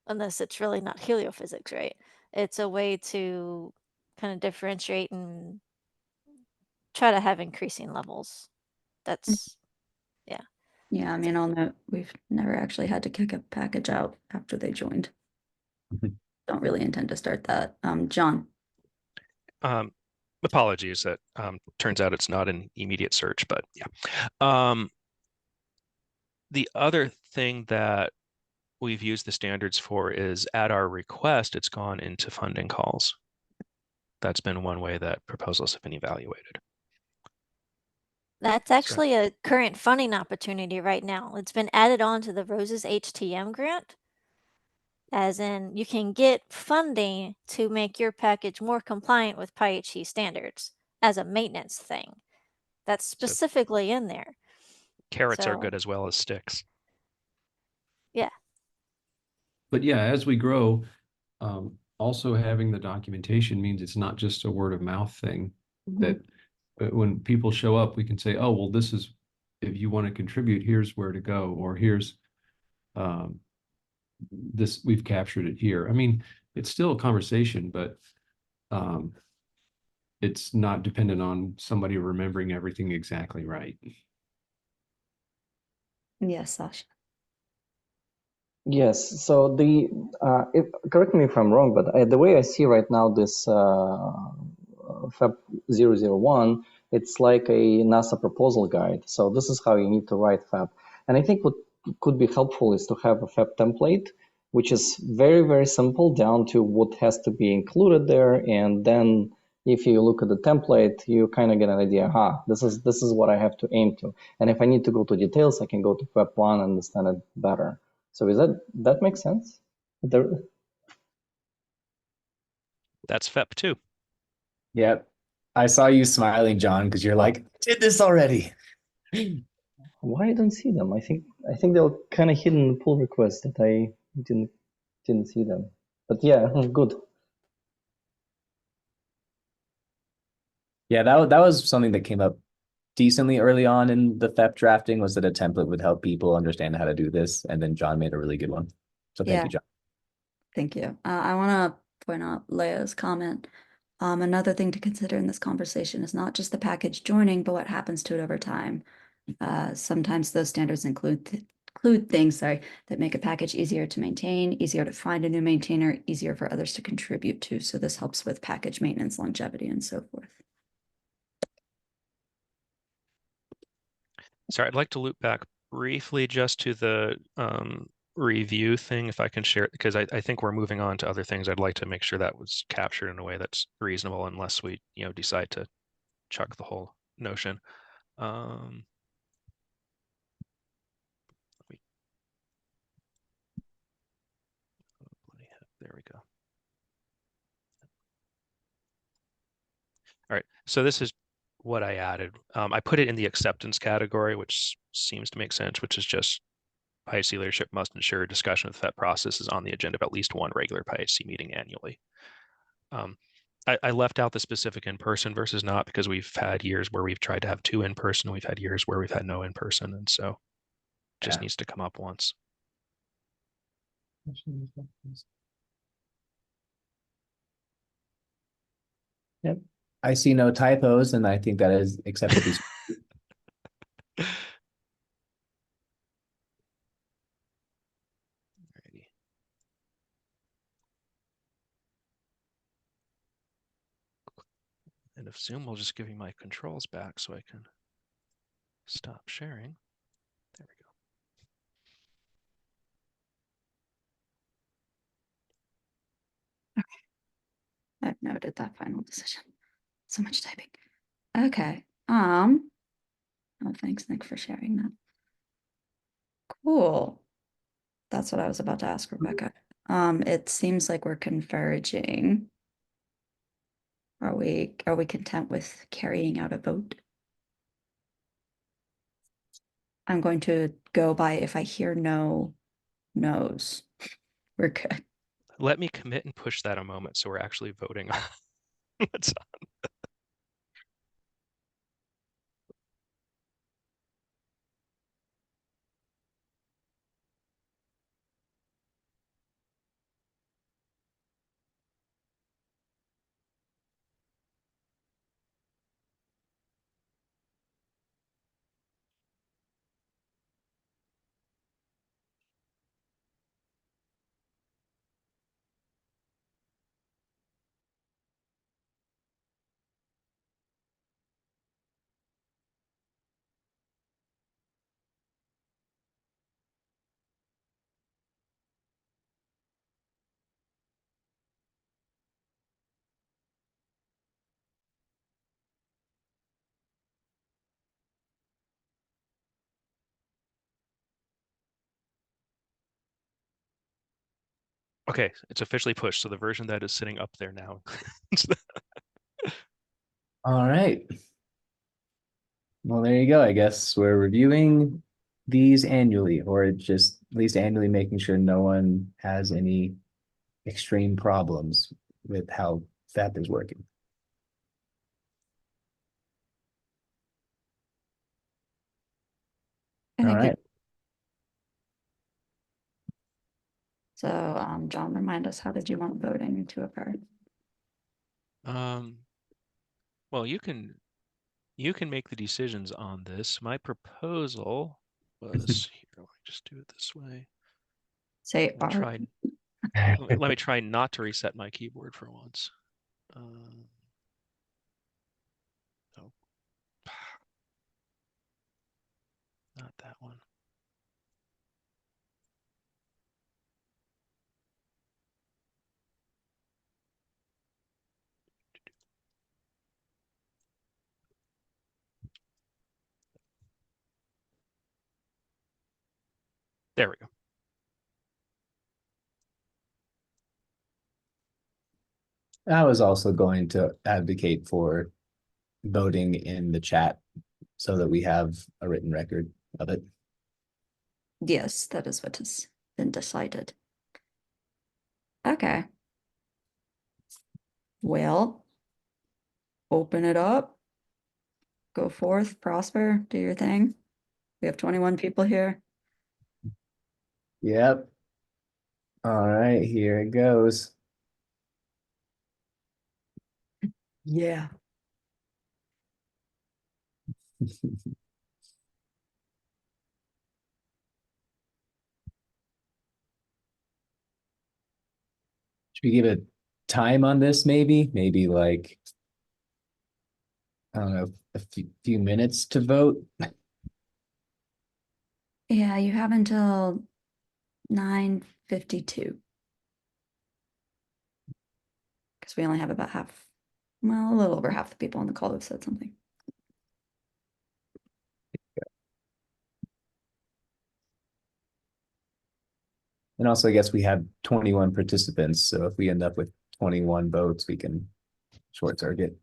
unless it's really not heliophysics, right? It's a way to kind of differentiate and try to have increasing levels. That's, yeah. Yeah, I mean, I'll note we've never actually had to kick a package out after they joined. Don't really intend to start that. John. Apologies that turns out it's not an immediate search, but yeah. The other thing that we've used the standards for is at our request, it's gone into funding calls. That's been one way that proposals have been evaluated. That's actually a current funding opportunity right now. It's been added on to the Roses HTM grant. As in, you can get funding to make your package more compliant with PyHC standards as a maintenance thing. That's specifically in there. Carrots are good as well as sticks. Yeah. But yeah, as we grow, also having the documentation means it's not just a word of mouth thing. That when people show up, we can say, oh, well, this is, if you want to contribute, here's where to go, or here's this, we've captured it here. I mean, it's still a conversation, but it's not dependent on somebody remembering everything exactly right. Yes, Sasha. Yes, so correct me if I'm wrong, but the way I see right now this FEP 001, it's like a NASA proposal guide. So this is how you need to write FEP. And I think what could be helpful is to have a FEP template, which is very, very simple down to what has to be included there. And then if you look at the template, you kind of get an idea, this is what I have to aim to. And if I need to go to details, I can go to FEP 1 and understand it better. So is that makes sense? That's FEP 2. Yep. I saw you smiling, John, because you're like, I did this already. Why I don't see them? I think they were kind of hidden in the pull request that I didn't see them. But yeah, good. Yeah, that was something that came up decently early on in the FEP drafting, was that a template would help people understand how to do this. And then John made a really good one. So thank Yeah. you, John. Thank you. I want to point out Leia's comment. Another thing to consider in this conversation is not just the package joining, but what happens to it over time. Sometimes those standards include things, sorry, that make a package easier to maintain, easier to find a new maintainer, easier for others to contribute to. So this helps with package maintenance, longevity, and so forth. Sorry, I'd like to loop back briefly just to the review thing, if I can share it, because I think we're moving on to other things. I'd like to make sure that was captured in a way that's reasonable, unless we, decide to chuck the whole notion. There we go. All right, so this is what I added. I put it in the acceptance category, which seems to make sense, which is just PyHC leadership must ensure discussion of the FET process is on the agenda of at least one regular PyHC meeting annually. I left out the specific in-person versus not, because we've had years where we've tried to have 2 in-person, we've had years where we've had no in-person, and so just needs to come up once. Yep. I see no typos, and I think that is acceptably. Alrighty. And if Zoom will just give me my controls back so I can stop sharing. There we go. Okay. I've noted that final decision. So much typing. Okay. Oh, thanks, Nick, for sharing that. Cool. That's what I was about to ask Rebecca. It seems like we're converging. Are we content with carrying out a vote? I'm going to go by if I hear no no's. We're good. Let me commit and push that a moment so we're actually voting on what's on. Okay, it's officially pushed. So the version that is sitting up there now. All right. Well, there you go. I guess we're reviewing these annually, or just at least annually making sure no one has any extreme problems with how FEP is working. All right. So, John, remind us, how did you want voting to occur? Well, you can make the decisions on this. My proposal was here. Let me just do it this way. Say Let me try not to reset my keyboard for once. Oh, not that one. There we go. I was also going to advocate for voting in the chat so that we have a written record of it. Yes, that is what has been decided. Okay. Well, open it up. go forth, prosper, do your thing. We have 21 people here. Yep. All right, here it goes. Yeah. Should we give a time on this, maybe? Maybe like, I don't know, a few minutes to vote? Yeah, you have until 9:52. Because we only have about half, well, a little over half the people on the call who've said something. And also, I guess we have 21 participants, so if we end up with 21 votes, we can short circuit.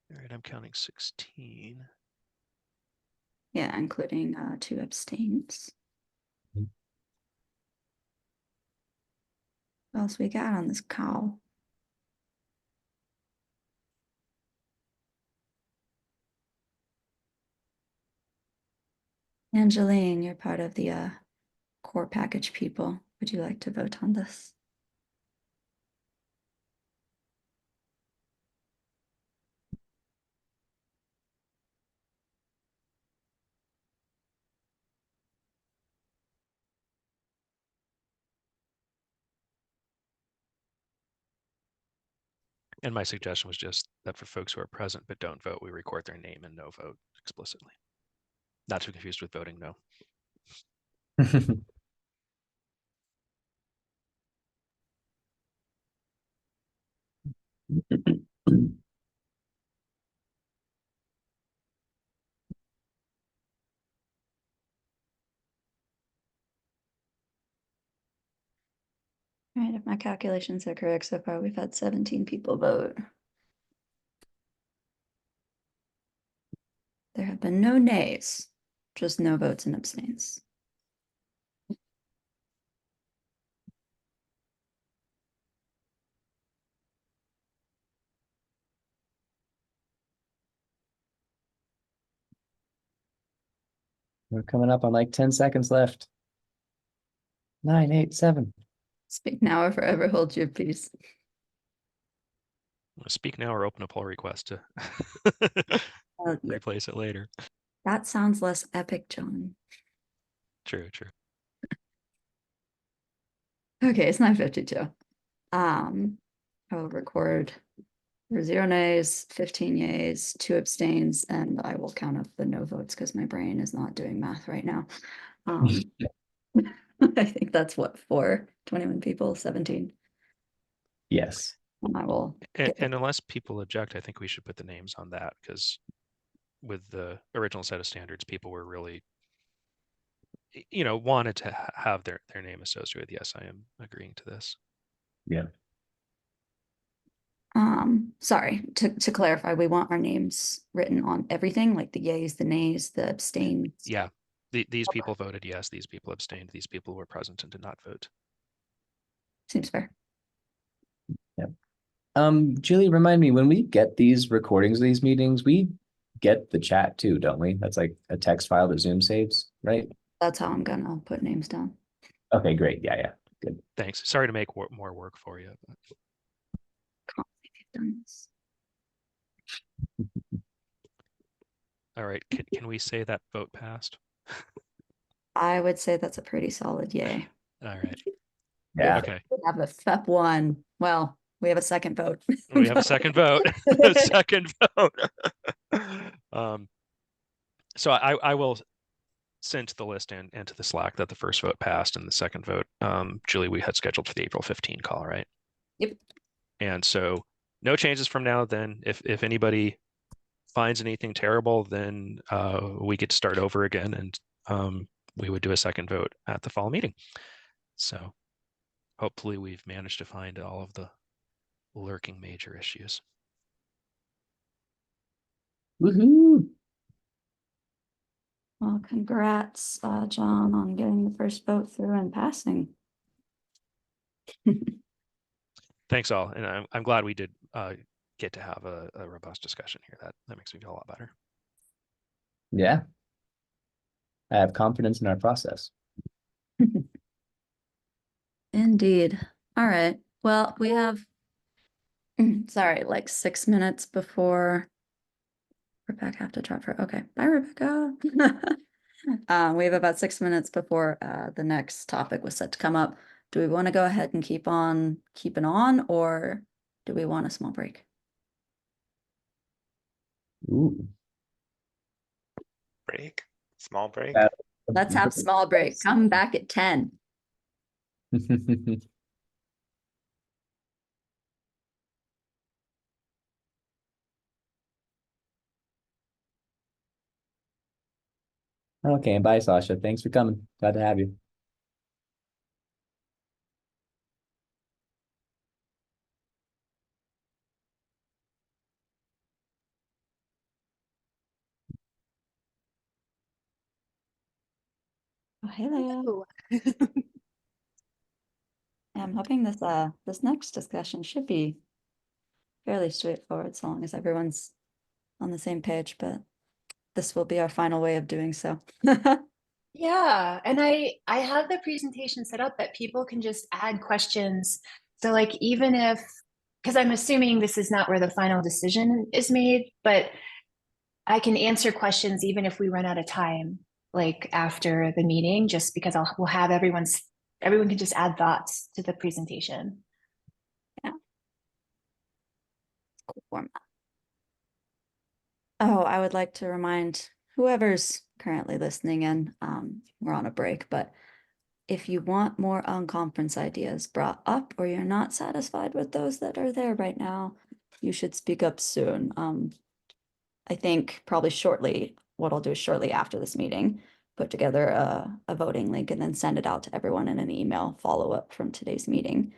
All right, I'm counting 16. Yeah, including 2 abstains. What else we got on this call? Angeline, you're part of the core package people. Would you like to vote on this? And my suggestion was just that for folks who are present but don't vote, we record their name and no vote explicitly. Not to be confused with voting no. All right, if my calculations are correct so far, we've had 17 people vote. There have been no nays, just no votes and abstains. We're coming up on like 10 seconds left. 9, 8, 7. Speak now or forever hold your peace. Speak now or open a pull request to Yeah. replace it later. That sounds less epic, John. True, true. Okay, it's 9:52. I will record for 0 nays, 15 yays, 2 abstains, and I will count up the no votes because my brain is not doing math right now. I think that's what, 21 people, 17. Yes. And I will And unless people object, I think we should put the names on that because with the original set of standards, people were really, wanted to have their name associated with. Yes, I am agreeing to this. Yeah. Sorry, to clarify, we want our names written on everything, like the yays, the nays, the abstains. Yeah. These people voted yes, these people abstained, these people were present and did not vote. Seems fair. Julie, remind me, when we get these recordings of these meetings, we get the chat too, don't we? That's like a text file that Zoom saves, right? That's how I'm gonna put names down. Okay, great. Yeah, good. Thanks. Sorry to make more work for you. But... Can't believe you've done this. All right, can we say that vote passed? I would say that's a pretty solid yay. All right. Yeah. Okay. We have a FEP 1. Well, we have a second vote. We have a second vote. Second vote. So I will send to the list and to the Slack that the first vote passed and the second vote, Julie, we had scheduled for the April 15 call, right? Yep. And so no changes from now then. If anybody finds anything terrible, then we get to start over again, and we would do a second vote at the fall meeting. So hopefully we've managed to find all of the lurking major issues. Woohoo! Well, congrats, John, on getting the first vote through and passing. Thanks all, and I'm glad we did get to have a robust discussion here. That makes me feel a lot better. Yeah. I have confidence in our process. Indeed. All right. Well, we have, sorry, like 6 minutes before Rebecca have to drop her. Okay. Bye, Rebecca. We have about 6 minutes before the next topic was set to come up. Do we want to go ahead and keep on keeping on, or do we want a small break? Ooh. Break? Small break? Let's have small break. Come back at 10. Okay, bye, Sasha. Thanks for coming. Glad to have you. Oh, hey, Leia. I'm hoping this next discussion should be fairly straightforward, so long as everyone's on the same page, but this will be our final way of doing so. Yeah, and I have the presentation set up that people can just add questions. So like even if, because I'm assuming this is not where the final decision is made, but I can answer questions even if we run out of time, like after the meeting, just because we'll have everyone can just add thoughts to the presentation. Yeah. Cool format. Oh, I would like to remind whoever's currently listening in, we're on a break, but if you want more unconference ideas brought up or you're not satisfied with those that are there right now, you should speak up soon. I think probably shortly, what I'll do is shortly after this meeting, put together a voting link and then send it out to everyone in an email follow-up from today's meeting.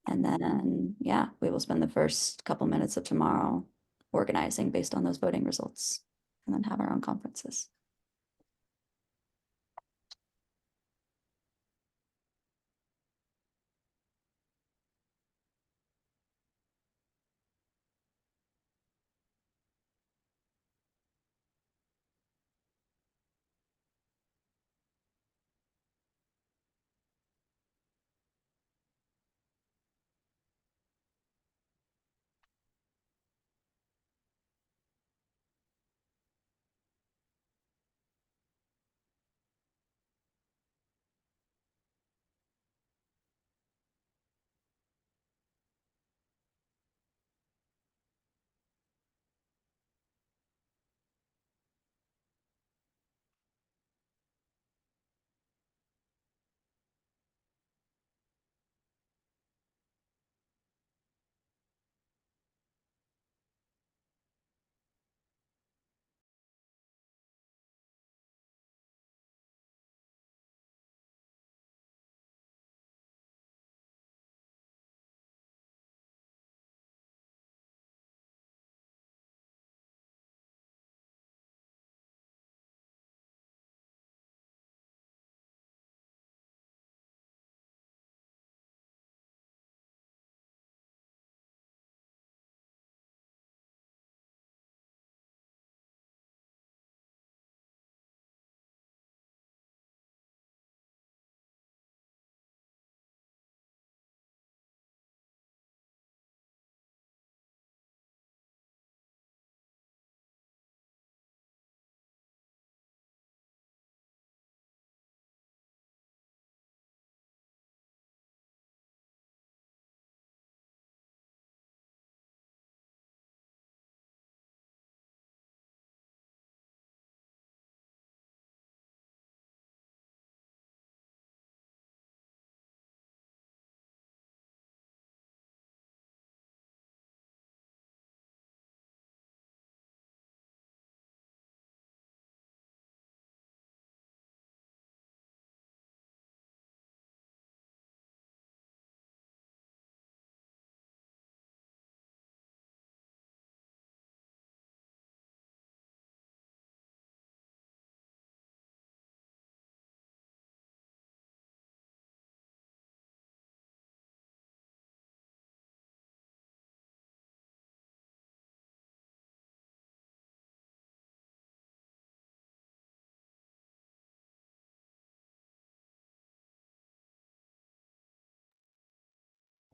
And then, yeah, we will spend the first couple minutes of tomorrow organizing based on those voting results and then have our own conferences.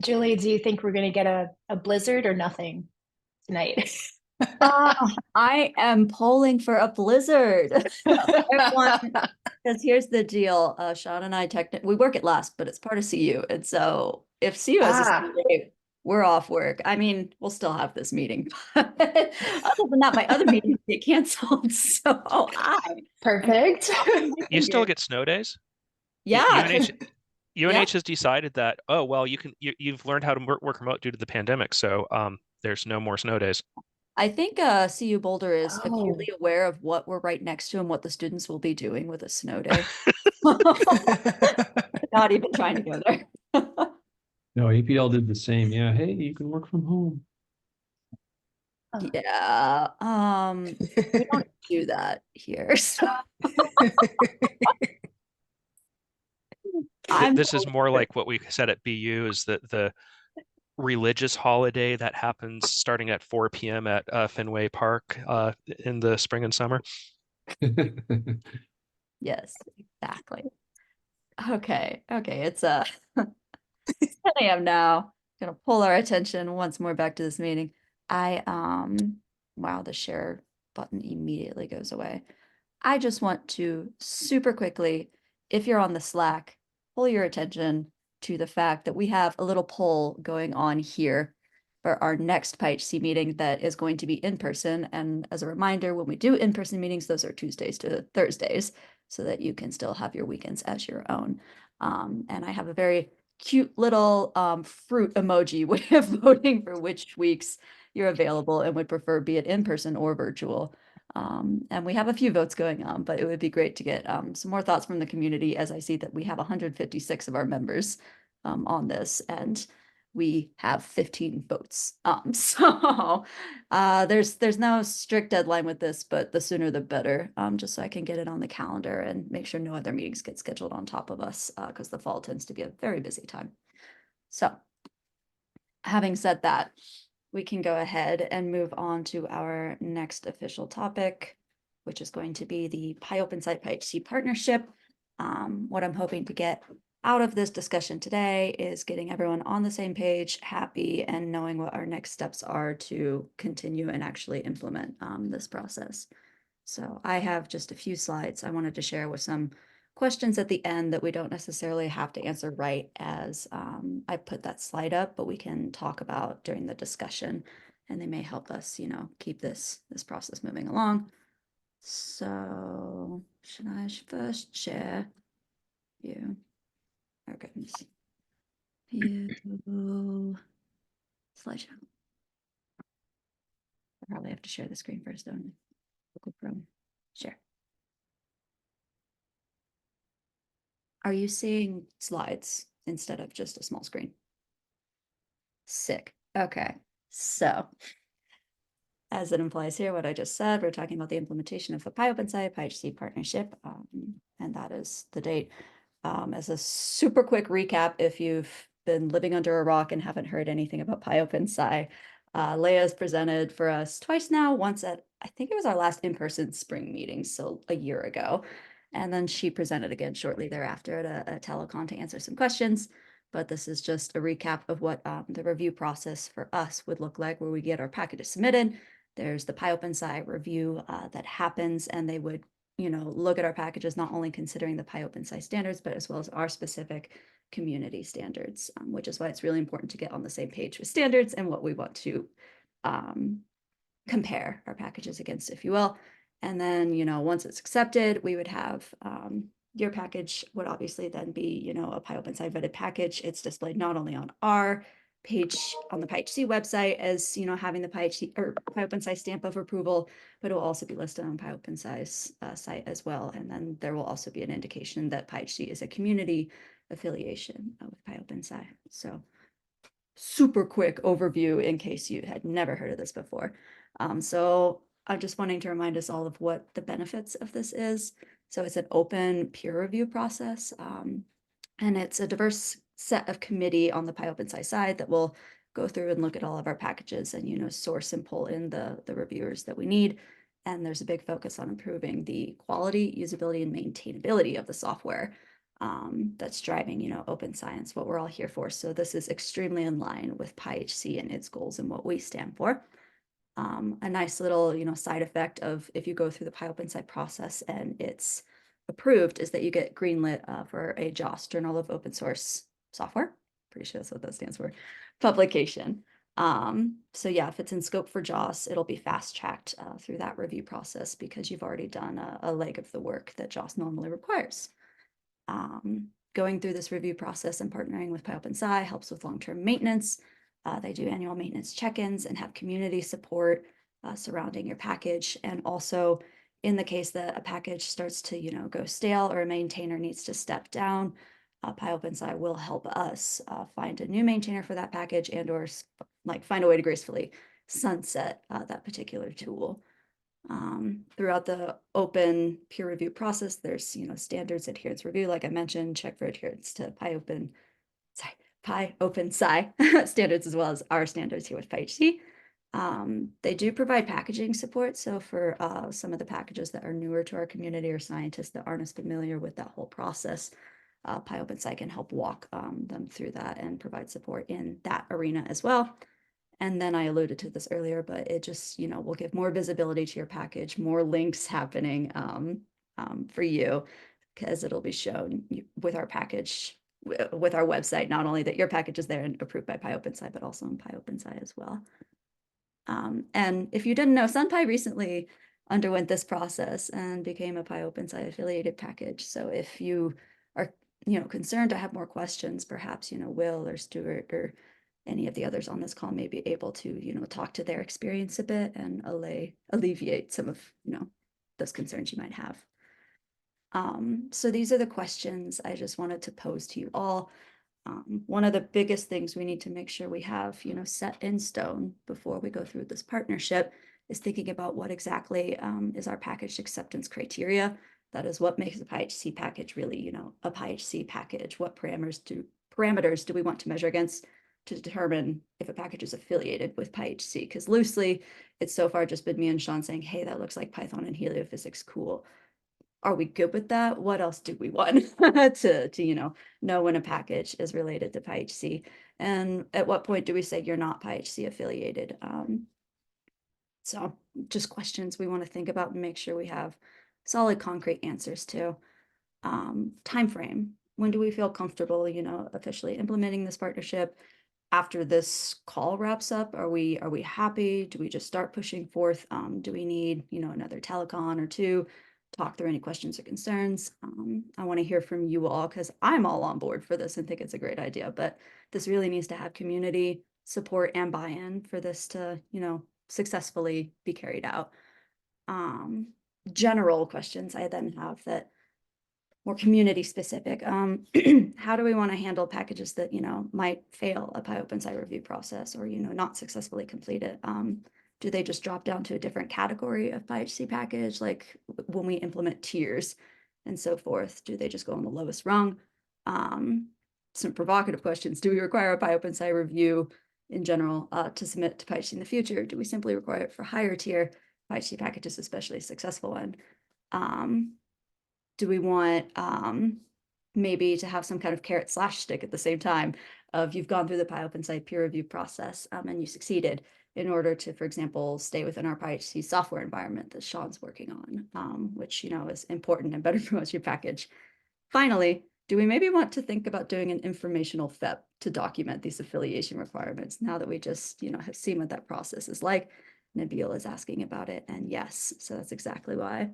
Julie, do you think we're going to get a blizzard or nothing tonight? I am polling for a blizzard. Because here's the deal. Sean and I we work at last, but it's part of CU. And so if CU has a snow day, we're off work. I mean, we'll still have this meeting. Other than that, my other meetings get canceled. So Perfect. You still get snow days? Yeah. UNH has decided that, oh, well, you've learned how to work remote due to the pandemic. So there's no more snow days. I think CU Boulder is acutely aware of what we're right next to and what the students will be doing with a snow day. Not even trying to go there. No, APL did the same. Yeah. Hey, you can work from home. Yeah. We don't do that here. So. This is more like what we said at BU, is that the religious holiday that happens starting at 4 p.m. at Fenway Park in the spring and summer. Yes, exactly. Okay, it's 10 a.m. now. Gonna pull our attention once more back to this meeting. Wow, the share button immediately goes away. I just want to super quickly, if you're on the Slack, pull your attention to the fact that we have a little poll going on here for our next PyHC meeting that is going to be in person. And as a reminder, when we do in-person meetings, those are Tuesdays to Thursdays, so that you can still have your weekends as your own. And I have a very cute little fruit emoji way of voting for which weeks you're available and would prefer, be it in person or virtual. And we have a few votes going on, but it would be great to get some more thoughts from the community, as I see that we have 156 of our members on this, and we have 15 votes. So there's no strict deadline with this, but the sooner the better, just so I can get it on the calendar and make sure no other meetings get scheduled on top of us, because the fall tends to be a very busy time. So having said that, we can go ahead and move on to our next official topic, which is going to be the PyOpenSite PyHC partnership. What I'm hoping to get out of this discussion today is getting everyone on the same page, happy, and knowing what our next steps are to continue and actually implement this process. So I have just a few slides I wanted to share with some questions at the end that we don't necessarily have to answer right as I put that slide up, but we can talk about during the discussion, and they may help us, keep this process moving along. So should I first share view? Oh goodness. View slideshow. I probably have to share the screen first, don't I? Google Chrome. Share. Are you seeing slides instead of just a small screen? Sick. Okay. So as it implies here, what I just said, we're talking about the implementation of the PyOpenSite PyHC partnership, and that is the date. As a super quick recap, if you've been living under a rock and haven't heard anything about PyOpenSci, Leah has presented for us twice now, once at, I think it was our last in-person spring meeting, so a year ago. And then she presented again shortly thereafter at a telecon to answer some questions. But this is just a recap of what the review process for us would look like, where we get our packages submitted. There's the PyOpenSci review that happens, and they would look at our packages, not only considering the PyOpenSci standards, but as well as our specific community standards, which is why it's really important to get on the same page with standards and what we want to compare our packages against, if you will. And then, once it's accepted, we would have your package would obviously then be, a PyOpenSci vetted package. It's displayed not only on our page on the PyHC website as, having the PyHC or PyOpenSci stamp of approval, but it will also be listed on PyOpenSci's site as well. And then there will also be an indication that PyHC is a community affiliation with PyOpenSci. So super quick overview in case you had never heard of this before. So I'm just wanting to remind us all of what the benefits of this is. So it's an open peer review process, and it's a diverse set of committee on the PyOpenSci side that will go through and look at all of our packages and, source and pull in the reviewers that we need. And there's a big focus on improving the quality, usability, and maintainability of the software. that's driving, open science, what we're all here for. So this is extremely in line with PyHC and its goals and what we stand for. A nice little, side effect of if you go through the PyOpenSci process and it's approved is that you get greenlit for a JOSS, Journal of Open Source Software. Pretty sure that's what that stands for, publication. So yeah, if it's in scope for JOSS, it'll be fast-tracked through that review process because you've already done a leg of the work that JOSS normally requires. Going through this review process and partnering with PyOpenSci helps with long-term maintenance. They do annual maintenance check-ins and have community support surrounding your package. And also, in the case that a package starts to, go stale or a maintainer needs to step down, PyOpenSci will help us find a new maintainer for that package and or find a way to gracefully sunset that particular tool. Throughout the open peer review process, there's, standards adherence review, like I mentioned, check for adherence to PyOpenSci standards as well as our standards here with PyHC. They do provide packaging support. So for some of the packages that are newer to our community or scientists that aren't as familiar with that whole process, PyOpenSci can help walk them through that and provide support in that arena as well. And then I alluded to this earlier, but it just, will give more visibility to your package, more links happening for you, because it'll be shown with our package, with our website, not only that your package is there and approved by PyOpenSci, but also in PyOpenSci as well. And if you didn't know, SunPy recently underwent this process and became a PyOpenSci affiliated package. So if you are, concerned to have more questions, perhaps, Will or Stuart or any of the others on this call may be able to, talk to their experience a bit and alleviate some of, those concerns you might have. So these are the questions I just wanted to pose to you all. One of the biggest things we need to make sure we have, set in stone before we go through this partnership is thinking about what exactly is our package acceptance criteria. That is what makes a PyHC package really, a PyHC package. What parameters do we want to measure against to determine if a package is affiliated with PyHC? Because loosely, it's so far just been me and Sean saying, hey, that looks like Python and heliophysics, cool. Are we good with that? What else do we want to know when a package is related to PyHC? And at what point do we say you're not PyHC affiliated? So just questions we want to think about and make sure we have solid, concrete answers to. Time frame. When do we feel comfortable, officially implementing this partnership? After this call wraps up, are we happy? Do we just start pushing forth? Do we need, another telecon or two? Talk through any questions or concerns. I want to hear from you all because I'm all on board for this and think it's a great idea, but this really needs to have community support and buy-in for this to, successfully be carried out. General questions I then have that more community specific. How do we want to handle packages that, might fail a PyOpenSci review process or, not successfully complete it? Do they just drop down to a different category of PyHC package? Like when we implement tiers and so forth, do they just go on the lowest rung? Some provocative questions. Do we require a PyOpenSci review in general to submit to PyHC in the future? Do we simply require it for higher tier PyHC packages, especially a successful one? Do we want maybe to have some kind of carrot/stick at the same time of you've gone through the PyOpenSci peer review process and you succeeded in order to, for example, stay within our PyHC software environment that Sean's working on, which, is important and better promotes your package. Finally, do we maybe want to think about doing an informational FEP to document these affiliation requirements now that we just, have seen what that process is like? Nabil is asking about it, and yes, so that's exactly why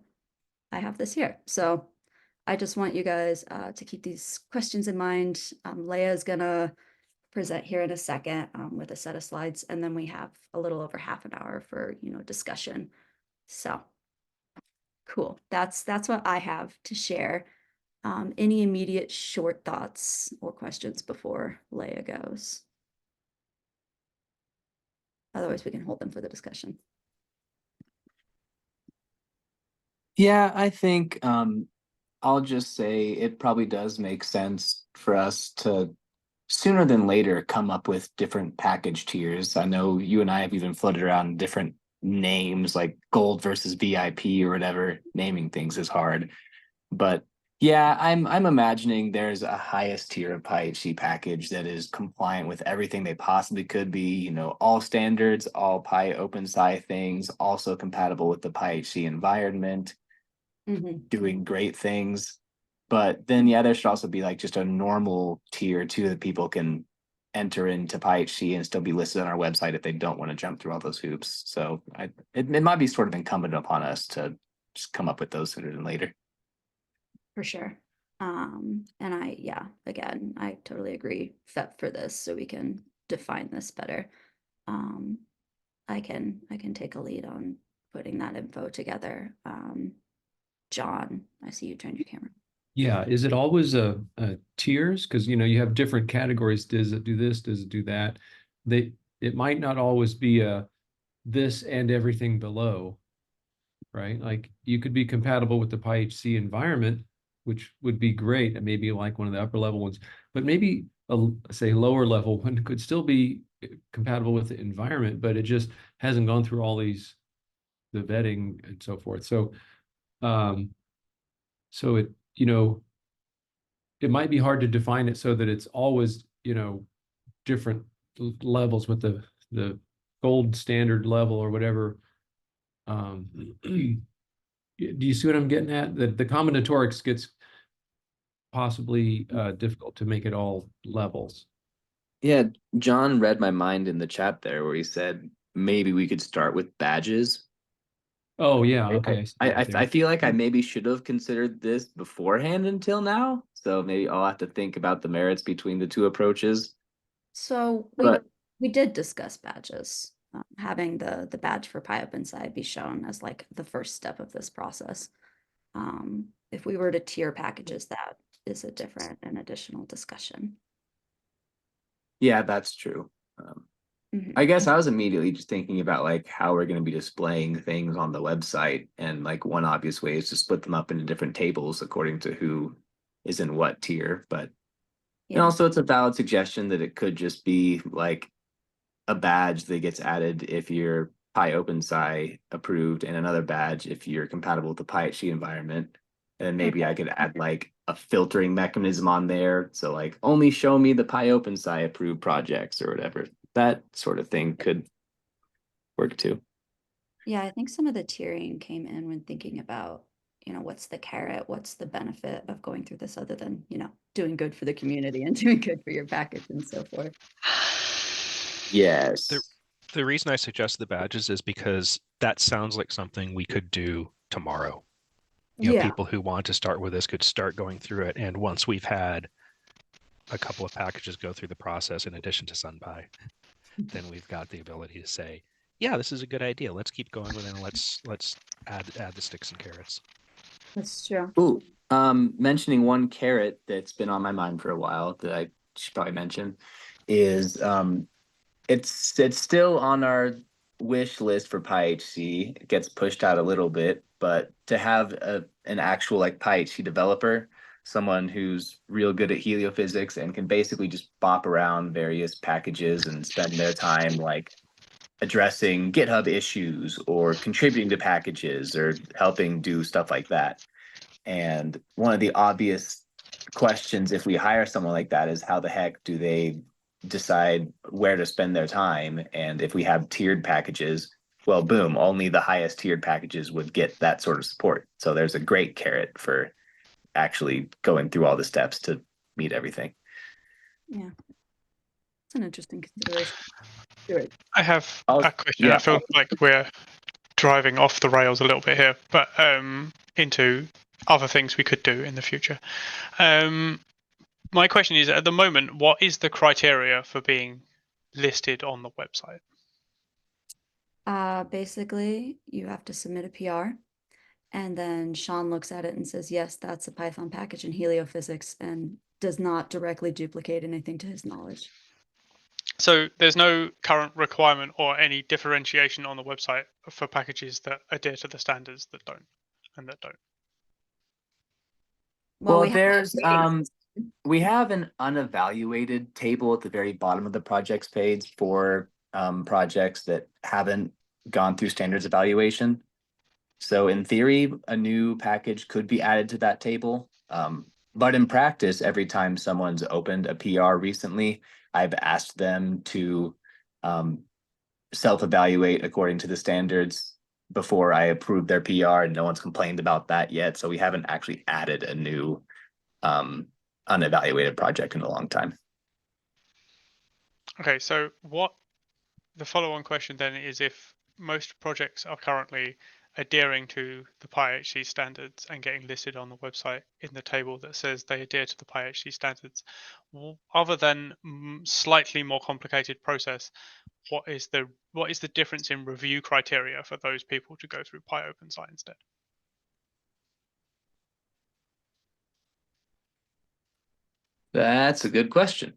I have this here. So I just want you guys to keep these questions in mind. Leia is gonna present here in a second with a set of slides, and then we have a little over half an hour for discussion. So cool. That's what I have to share. Any immediate short thoughts or questions before Leia goes? Otherwise, we can hold them for the discussion. Yeah, I think I'll just say it probably does make sense for us to sooner than later come up with different package tiers. I know you and I have even floated around different names like gold versus VIP or whatever. Naming things is hard, but Yeah, I'm imagining there's a highest tier of PyHC package that is compliant with everything they possibly could be, you know, all standards, all Pi OpenSci things, also compatible with the PyHC environment, doing great things. But then yeah, there should also be like just a normal tier too that people can enter into PyHC and still be listed on our website if they don't want to jump through all those hoops. So it might be sort of incumbent upon us to just come up with those sooner than later. For sure. And again, I totally agree for this, so we can define this better. I can take a lead on putting that info together. John, I see you turned your camera. Yeah, is it always a tiers? Because you know you have different categories. Does it do this? Does it do that? It might not always be a this and everything below, right? Like you could be compatible with the PyHC environment, which would be great, and maybe like one of the upper level ones, but maybe a say lower level one could still be compatible with the environment, but it just hasn't gone through all the vetting and so forth. So so it, you know, it might be hard to define it so that it's always, you know, different levels with the gold standard level or whatever. Do you see what I'm getting at? The combinatorics gets possibly difficult to make it all levels. Yeah, John read my mind in the chat there where he said maybe we could start with badges. Oh yeah, okay. I feel like I maybe should have considered this beforehand until now. So maybe I'll have to think about the merits between the two approaches. So But we did discuss badges. Having the badge for PyOpenSci be shown as like the first step of this process. If we were to tier packages, that is a different and additional discussion. yeah, that's true. I guess I was immediately just thinking about like how we're going to be displaying things on the website, and like one obvious way is to split them up into different tables according to who is in what tier. But and also it's a valid suggestion that it could just be like a badge that gets added if you're PyOpenSci approved, and another badge if you're compatible with the PyHC environment. And then maybe I could add like a filtering mechanism on there. So like only show me the PyOpenSci approved projects or whatever. That sort of thing could work too. Yeah, I think some of the tiering came in when thinking about, you know, what's the carrot, what's the benefit of going through this other than, you know, doing good for the community and doing good for your package and so forth. Yes. The reason I suggested the badges is because that sounds like something we could do tomorrow. You know, people who want to start with this could start going through it. And once we've had a couple of packages go through the process in addition to SunPy, then we've got the ability to say, yeah, this is a good idea. Let's keep going with it, and let's add the sticks and carrots. That's true. Ooh, mentioning one carrot that's been on my mind for a while that I should probably mention is it's still on our wish list for PyHC. It gets pushed out a little bit, but to have an actual like PyHC developer, someone who's real good at heliophysics and can basically just bop around various packages and spend their time like addressing GitHub issues or contributing to packages or helping do stuff like that. And one of the obvious questions if we hire someone like that is how the heck do they decide where to spend their time? And if we have tiered packages, well, boom, only the highest tiered packages would get that sort of support. So there's a great carrot for actually going through all the steps to meet everything. Yeah. It's an interesting consideration. I have a question. Yeah. I feel like we're driving off the rails a little bit here, but into other things we could do in the future. My question is, at the moment, what is the criteria for being listed on the website? Basically, you have to submit a PR, and then Sean looks at it and says, yes, that's a Python package in heliophysics, and does not directly duplicate anything to his knowledge. So there's no current requirement or any differentiation on the website for packages that adhere to the standards that don't and that don't. Well, there's we have an unevaluated table at the very bottom of the projects page for projects that haven't gone through standards evaluation. So in theory, a new package could be added to that table. But in practice, every time someone's opened a PR recently, I've asked them to self-evaluate according to the standards before I approve their PR, and no one's complained about that yet. So we haven't actually added a new unevaluated project in a long time. Okay, so what the follow-on question then is, if most projects are currently adhering to the PyHC standards and getting listed on the website in the table that says they adhere to the PyHC standards, other than slightly more complicated process, what is the difference in review criteria for those people to go through PyOpenSite instead? That's a good question.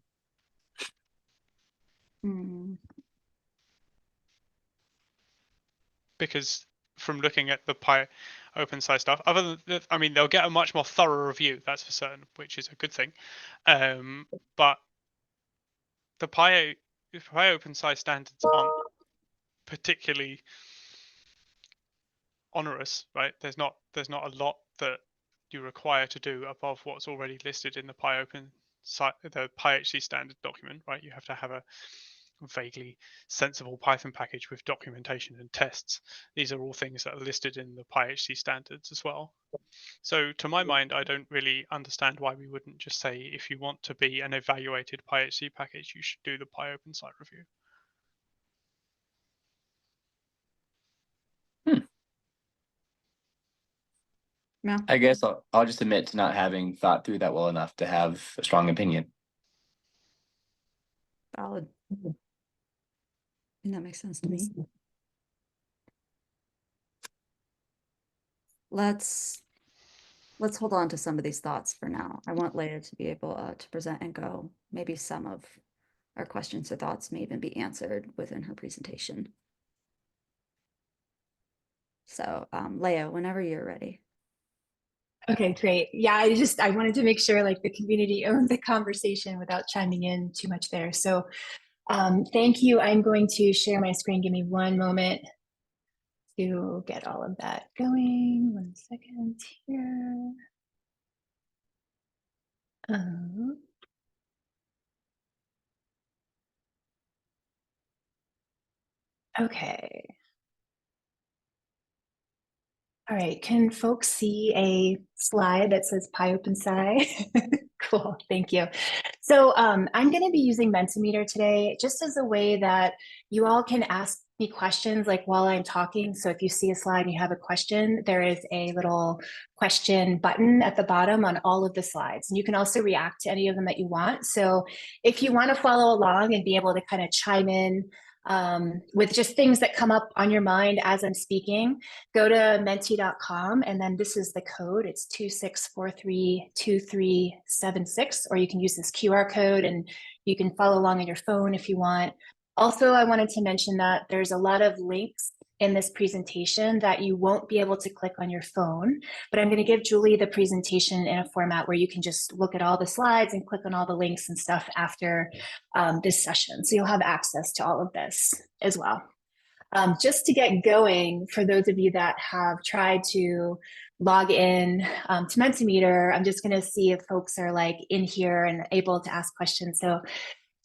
Because from looking at the PyOpenSite stuff, other than that, I mean, they'll get a much more thorough review, that's for certain, which is a good thing. But the PyOpenSite standards aren't particularly onerous, right? There's not a lot that you require to do above what's already listed in the the PyHC standard document, right? You have to have a vaguely sensible Python package with documentation and tests. These are all things that are listed in the PyHC standards as well. So to my mind, I don't really understand why we wouldn't just say, if you want to be an evaluated PyHC package, you should do the PyOpenSite review. Yeah, I guess I'll just admit to not having thought through that well enough to have a strong opinion. valid. That makes sense to me. Let's hold on to some of these thoughts for now. I want Leah to be able to present and go. Maybe some of our questions or thoughts may even be answered within her presentation. So, Leah, whenever you're ready. Okay, great. Yeah, I wanted to make sure like the community owned the conversation without chiming in too much there. So thank you. I'm going to share my screen. Give me one moment to get all of that going. 1 second here. Okay. All right, can folks see a slide that says PyOpenSci? Cool, thank you. So I'm going to be using Mentimeter today just as a way that you all can ask me questions like while I'm talking. So if you see a slide and you have a question, there is a little question button at the bottom on all of the slides. And you can also react to any of them that you want. So if you want to follow along and be able to kind of chime in with just things that come up on your mind as I'm speaking, go to menti.com, and then this is the code. It's 26432376, or you can use this QR code and you can follow along on your phone if you want. Also, I wanted to mention that there's a lot of links in this presentation that you won't be able to click on your phone, but I'm going to give Julie the presentation in a format where you can just look at all the slides and click on all the links and stuff after this session. So you'll have access to all of this as well. Just to get going, for those of you that have tried to log in to Mentimeter, I'm just going to see if folks are like in here and able to ask questions. So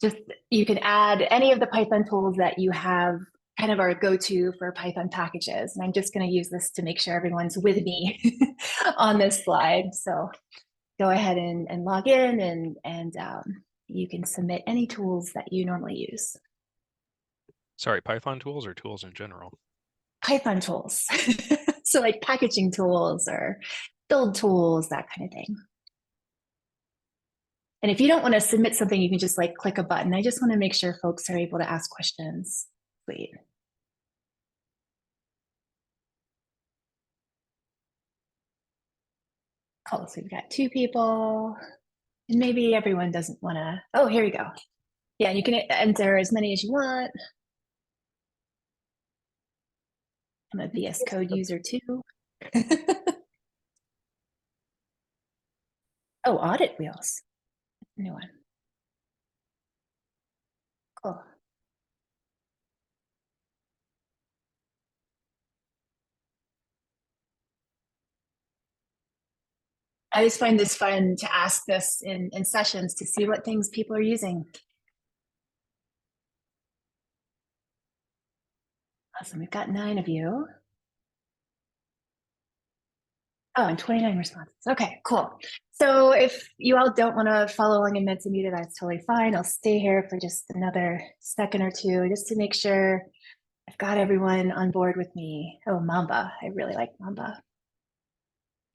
just you can add any of the Python tools that you have kind of our go-to for Python packages. And I'm just going to use this to make sure everyone's with me on this slide. So go ahead and log in, and you can submit any tools that you normally use. Sorry, Python tools or tools in general? Python tools. So like packaging tools or build tools, that kind of thing. And if you don't want to submit something, you can just like click a button. I just want to make sure folks are able to ask questions. Wait. Cool, so we've got 2 people. And maybe everyone doesn't want to, oh, here we go. Yeah, you can enter as many as you want. I'm a VS Code user too. Oh, audit wheels. New one. Cool. I just find this fun to ask this in sessions to see what things people are using. Awesome, we've got 9 of you. Oh, and 29 responses. Okay, cool. So if you all don't want to follow along in Mentimeter, that's totally fine. I'll stay here for just another second or two just to make sure I've got everyone on board with me. Oh, Mamba. I really like Mamba.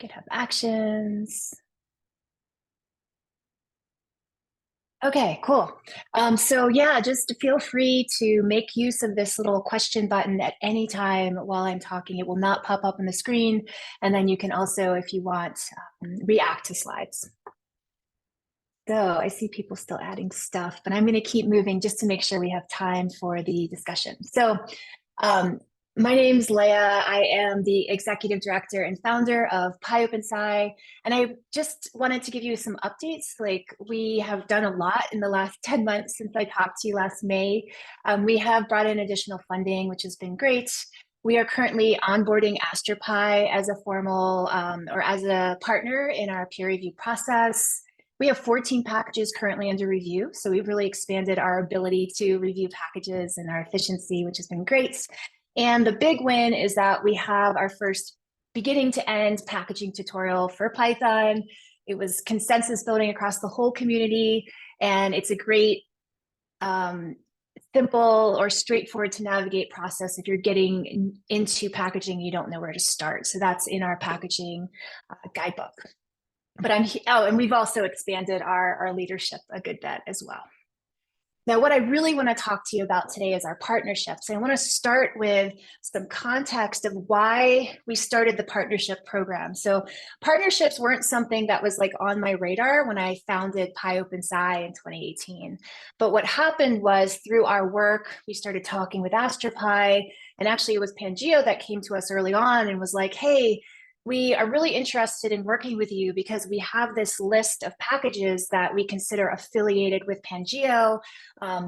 GitHub Actions. Okay, cool. So yeah, just feel free to make use of this little question button at any time while I'm talking. It will not pop up on the screen. And then you can also, if you want, react to slides. So I see people still adding stuff, but I'm going to keep moving just to make sure we have time for the discussion. So my name's Leah. I am the executive director and founder of PyOpenSci. And I just wanted to give you some updates. Like, we have done a lot in the last 10 months since I talked to you last May. We have brought in additional funding, which has been great. We are currently onboarding AstroPy as a formal or as a partner in our peer review process. We have 14 packages currently under review. So we've really expanded our ability to review packages and our efficiency, which has been great. And the big win is that we have our first beginning to end packaging tutorial for Python. It was consensus building across the whole community, and it's a great, simple or straightforward to navigate process if you're getting into packaging, you don't know where to start. So that's in our packaging guidebook. But and we've also expanded our leadership a good bit as well. Now, what I really want to talk to you about today is our partnerships. And I want to start with some context of why we started the partnership program. So partnerships weren't something that was like on my radar when I founded PyOpenSci in 2018. But what happened was, through our work, we started talking with AstroPy, and actually it was Pangeo that came to us early on and was like, hey, we are really interested in working with you because we have this list of packages that we consider affiliated with Pangeo.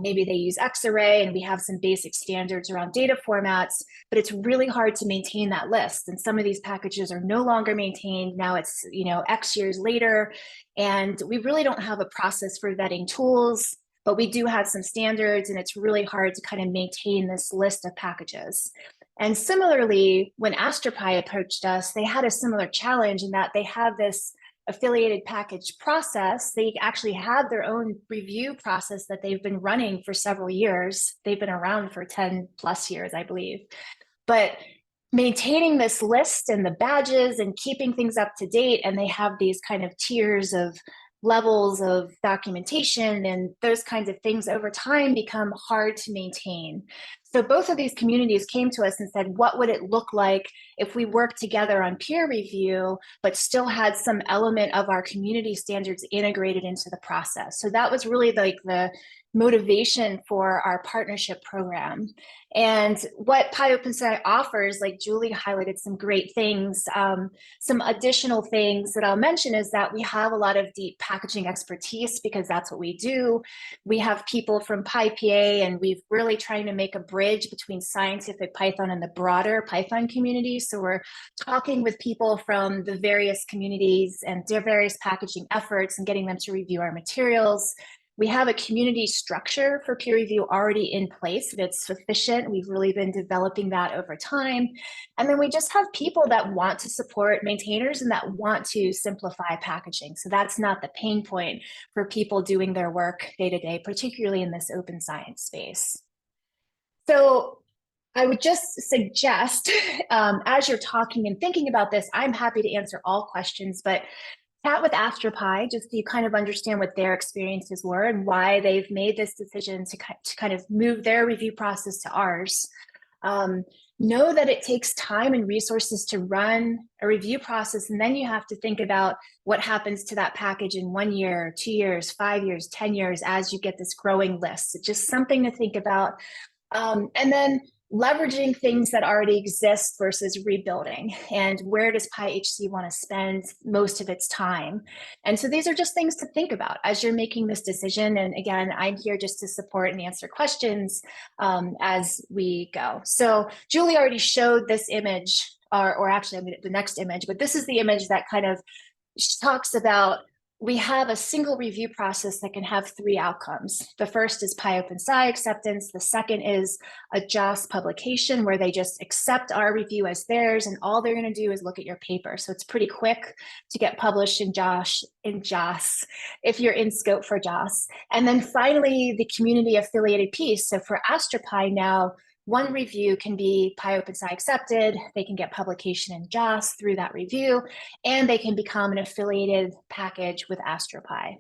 Maybe they use Xarray, and we have some basic standards around data formats, but it's really hard to maintain that list. And some of these packages are no longer maintained. Now it's, X years later, and we really don't have a process for vetting tools, but we do have some standards, and it's really hard to kind of maintain this list of packages. And similarly, when AstroPy approached us, they had a similar challenge in that they have this affiliated package process. They actually have their own review process that they've been running for several years. They've been around for 10 plus years, I believe. But maintaining this list and the badges and keeping things up to date, and they have these kind of tiers of levels of documentation and those kinds of things over time become hard to maintain. So both of these communities came to us and said, what would it look like if we worked together on peer review, but still had some element of our community standards integrated into the process? So that was really like the motivation for our partnership program. And what PyOpenSci offers, like Julie highlighted some great things, some additional things that I'll mention is that we have a lot of deep packaging expertise because that's what we do. We have people from PyPA, and we've really trying to make a bridge between scientific Python and the broader Python community. So we're talking with people from the various communities and their various packaging efforts and getting them to review our materials. We have a community structure for peer review already in place that's sufficient. We've really been developing that over time. And then we just have people that want to support maintainers and that want to simplify packaging. So that's not the pain point for people doing their work day to day, particularly in this open science space. So I would just suggest, as you're talking and thinking about this, I'm happy to answer all questions, but chat with AstroPy just so you kind of understand what their experiences were and why they've made this decision to kind of move their review process to ours. Know that it takes time and resources to run a review process, and then you have to think about what happens to that package in 1 year, 2 years, 5 years, 10 years as you get this growing list. It's just something to think about. And then leveraging things that already exist versus rebuilding, and where does PyHC want to spend most of its time? And so these are just things to think about as you're making this decision. And again, I'm here just to support and answer questions as we go. So Julie already showed this image, or actually I'm the next image, but this is the image that kind of she talks about we have a single review process that can have 3 outcomes. The first is PyOpenSci acceptance. The second is a JOS publication where they just accept our review as theirs, and all they're going to do is look at your paper. So it's pretty quick to get published in JOS if you're in scope for JOS. And then finally, the community affiliated piece. So for AstroPy now, one review can be PyOpenSci accepted, they can get publication in JOS through that review, and they can become an affiliated package with AstroPy.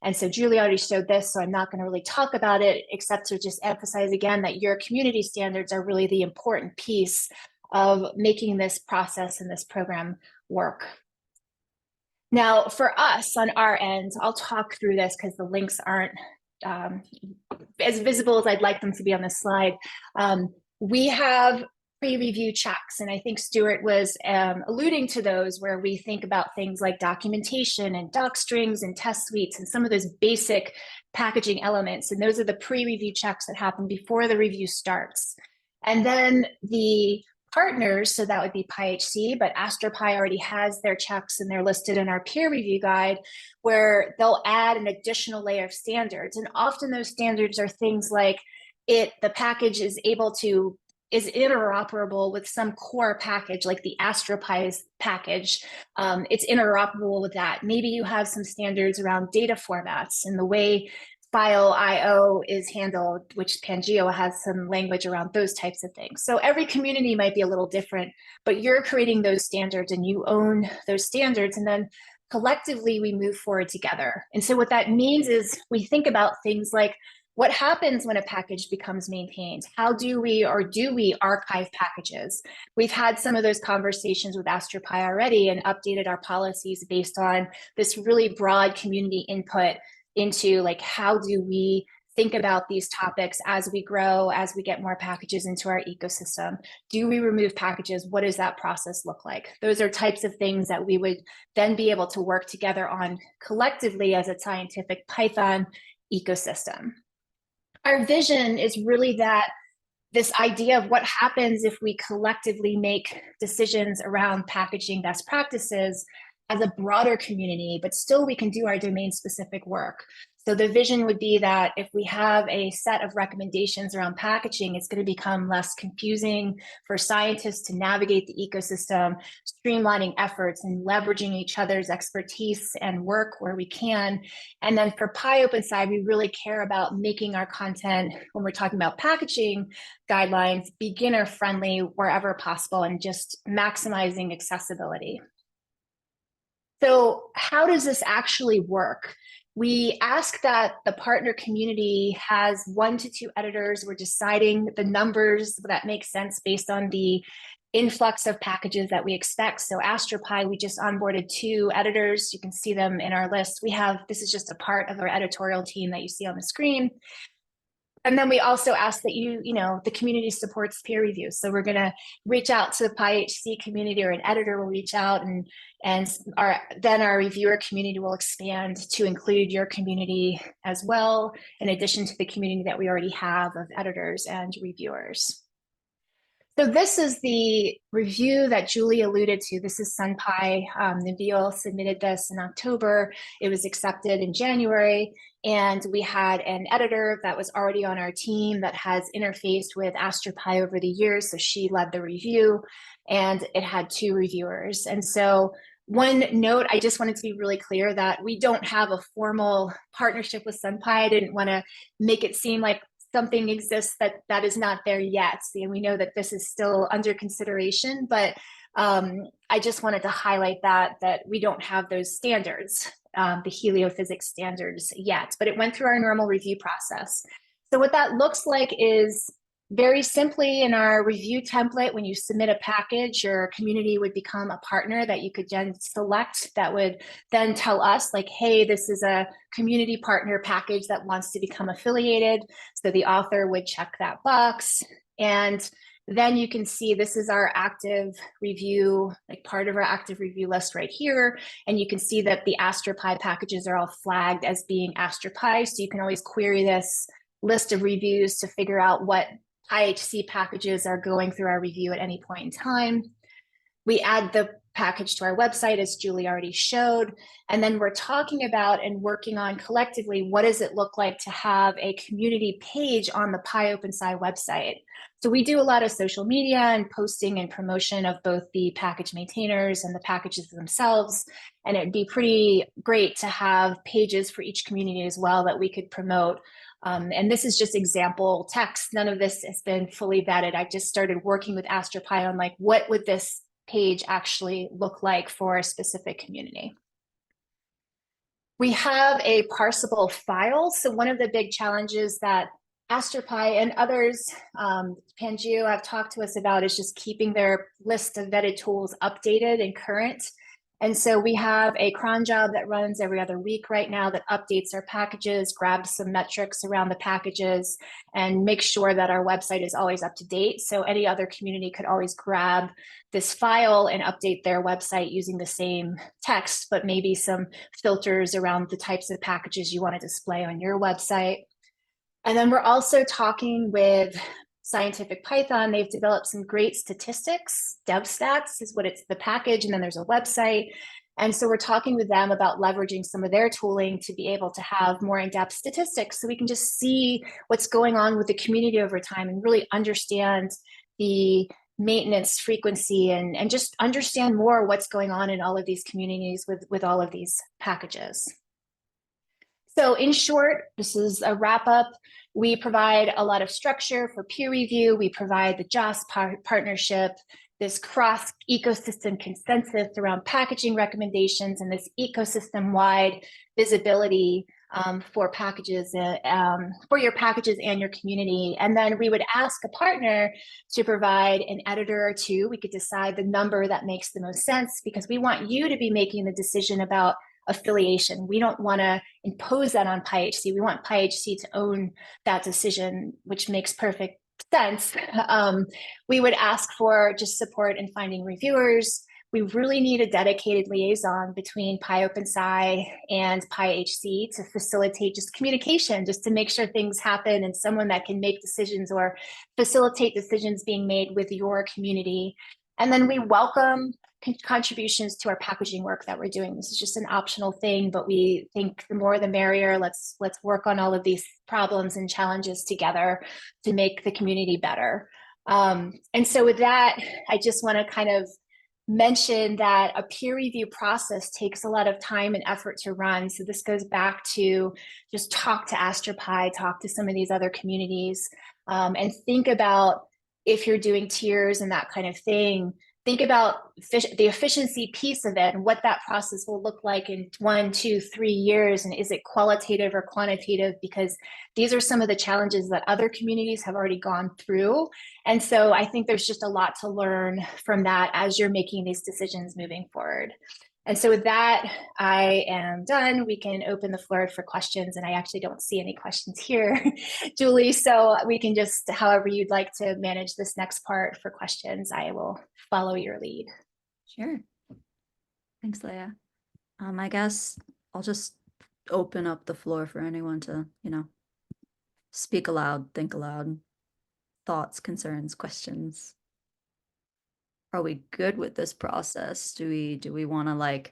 And so Julie already showed this, so I'm not going to really talk about it, except to just emphasize again that your community standards are really the important piece of making this process and this program work. Now, for us on our end, I'll talk through this because the links aren't as visible as I'd like them to be on this slide. We have pre-review checks, and I think Stuart was alluding to those, where we think about things like documentation and doc strings and test suites and some of those basic packaging elements. And those are the pre-review checks that happen before the review starts. And then the partners, so that would be PyHC, but AstroPy already has their checks and they're listed in our peer review guide, where they'll add an additional layer of standards. And often those standards are things like the package is interoperable with some core package, like the AstroPy's package. It's interoperable with that. Maybe you have some standards around data formats and the way file IO is handled, which Pangeo has some language around those types of things. So every community might be a little different, but you're creating those standards and you own those standards, and then collectively we move forward together. And so what that means is we think about things like, what happens when a package becomes maintained? How do we archive packages? We've had some of those conversations with AstroPy already and updated our policies based on this really broad community input into like, how do we think about these topics as we grow, as we get more packages into our ecosystem? Do we remove packages? What does that process look like? Those are types of things that we would then be able to work together on collectively as a scientific Python ecosystem. Our vision is really that this idea of what happens if we collectively make decisions around packaging best practices as a broader community, but still we can do our domain-specific work. So the vision would be that if we have a set of recommendations around packaging, it's going to become less confusing for scientists to navigate the ecosystem, streamlining efforts and leveraging each other's expertise and work where we can. And then for PyOpenSci, we really care about making our content, when we're talking about packaging guidelines, beginner-friendly wherever possible and just maximizing accessibility. So how does this actually work? We ask that the partner community has 1 to 2 editors. We're deciding the numbers that make sense based on the influx of packages that we expect. So AstroPy, we just onboarded 2 editors. You can see them in our list. This is just a part of our editorial team that you see on the screen. And then we also ask that the community supports peer review. So we're going to reach out to the PyHC community, or an editor will reach out, and then our reviewer community will expand to include your community as well, in addition to the community that we already have of editors and reviewers. So this is the review that Julie alluded to. This is SunPy. Nabil submitted this in October. It was accepted in January. And we had an editor that was already on our team that has interfaced with AstroPy over the years. So she led the review, and it had 2 reviewers. And so one note, I just wanted to be really clear that we don't have a formal partnership with SunPy. I didn't want to make it seem like something exists that is not there yet. And we know that this is still under consideration, but I just wanted to highlight that we don't have those standards, the heliophysics standards yet, but it went through our normal review process. So what that looks like is very simply in our review template, when you submit a package, your community would become a partner that you could then select, that would then tell us like, hey, this is a community partner package that wants to become affiliated. So the author would check that box. And then you can see this is our active review, like part of our active review list right here. And you can see that the AstroPy packages are all flagged as being AstroPy. So you can always query this list of reviews to figure out what PyHC packages are going through our review at any point in time. We add the package to our website, as Julie already showed. And then we're talking about and working on collectively, what does it look like to have a community page on the PyOpenSci website? So we do a lot of social media and posting and promotion of both the package maintainers and the packages themselves. And it'd be pretty great to have pages for each community as well that we could promote. And this is just example text. None of this has been fully vetted. I just started working with AstroPy on like, what would this page actually look like for a specific community? We have a parsable file. So one of the big challenges that AstroPy and others, Pangeo, have talked to us about is just keeping their list of vetted tools updated and current. And so we have a cron job that runs every other week right now that updates our packages, grabs some metrics around the packages, and makes sure that our website is always up to date. So any other community could always grab this file and update their website using the same text, but maybe some filters around the types of packages you want to display on your website. And then we're also talking with Scientific Python. They've developed some great statistics. DevStats is what it's the package, and then there's a website. And so we're talking with them about leveraging some of their tooling to be able to have more in-depth statistics so we can just see what's going on with the community over time and really understand the maintenance frequency and just understand more what's going on in all of these communities with all of these packages. So in short, this is a wrap up. We provide a lot of structure for peer review. We provide the JOS partnership, this cross ecosystem consensus around packaging recommendations, and this ecosystem-wide visibility for packages, for your packages and your community. And then we would ask a partner to provide an editor or two. We could decide the number that makes the most sense because we want you to be making the decision about affiliation. We don't want to impose that on PyHC. We want PyHC to own that decision, which makes perfect sense. We would ask for just support in finding reviewers. We really need a dedicated liaison between PyOpenSci and PyHC to facilitate just communication, just to make sure things happen, and someone that can make decisions or facilitate decisions being made with your community. And then we welcome contributions to our packaging work that we're doing. This is just an optional thing, but we think the more the merrier. Let's work on all of these problems and challenges together to make the community better. And so with that, I just want to kind of mention that a peer review process takes a lot of time and effort to run. So this goes back to just talk to AstroPy, talk to some of these other communities, and think about if you're doing tiers and that kind of thing. Think about the efficiency piece of it and what that process will look like in 1, 2, 3 years. And is it qualitative or quantitative? Because these are some of the challenges that other communities have already gone through. And so I think there's just a lot to learn from that as you're making these decisions moving forward. And so with that, I am done. We can open the floor for questions, and I actually don't see any questions here, Julie, so we can just, however you'd like to manage this next part for questions, I will follow your lead. Sure. Thanks, Leah. I guess I'll just open up the floor for anyone to, speak aloud, think aloud, thoughts, concerns, questions. Are we good with this process? Do we want to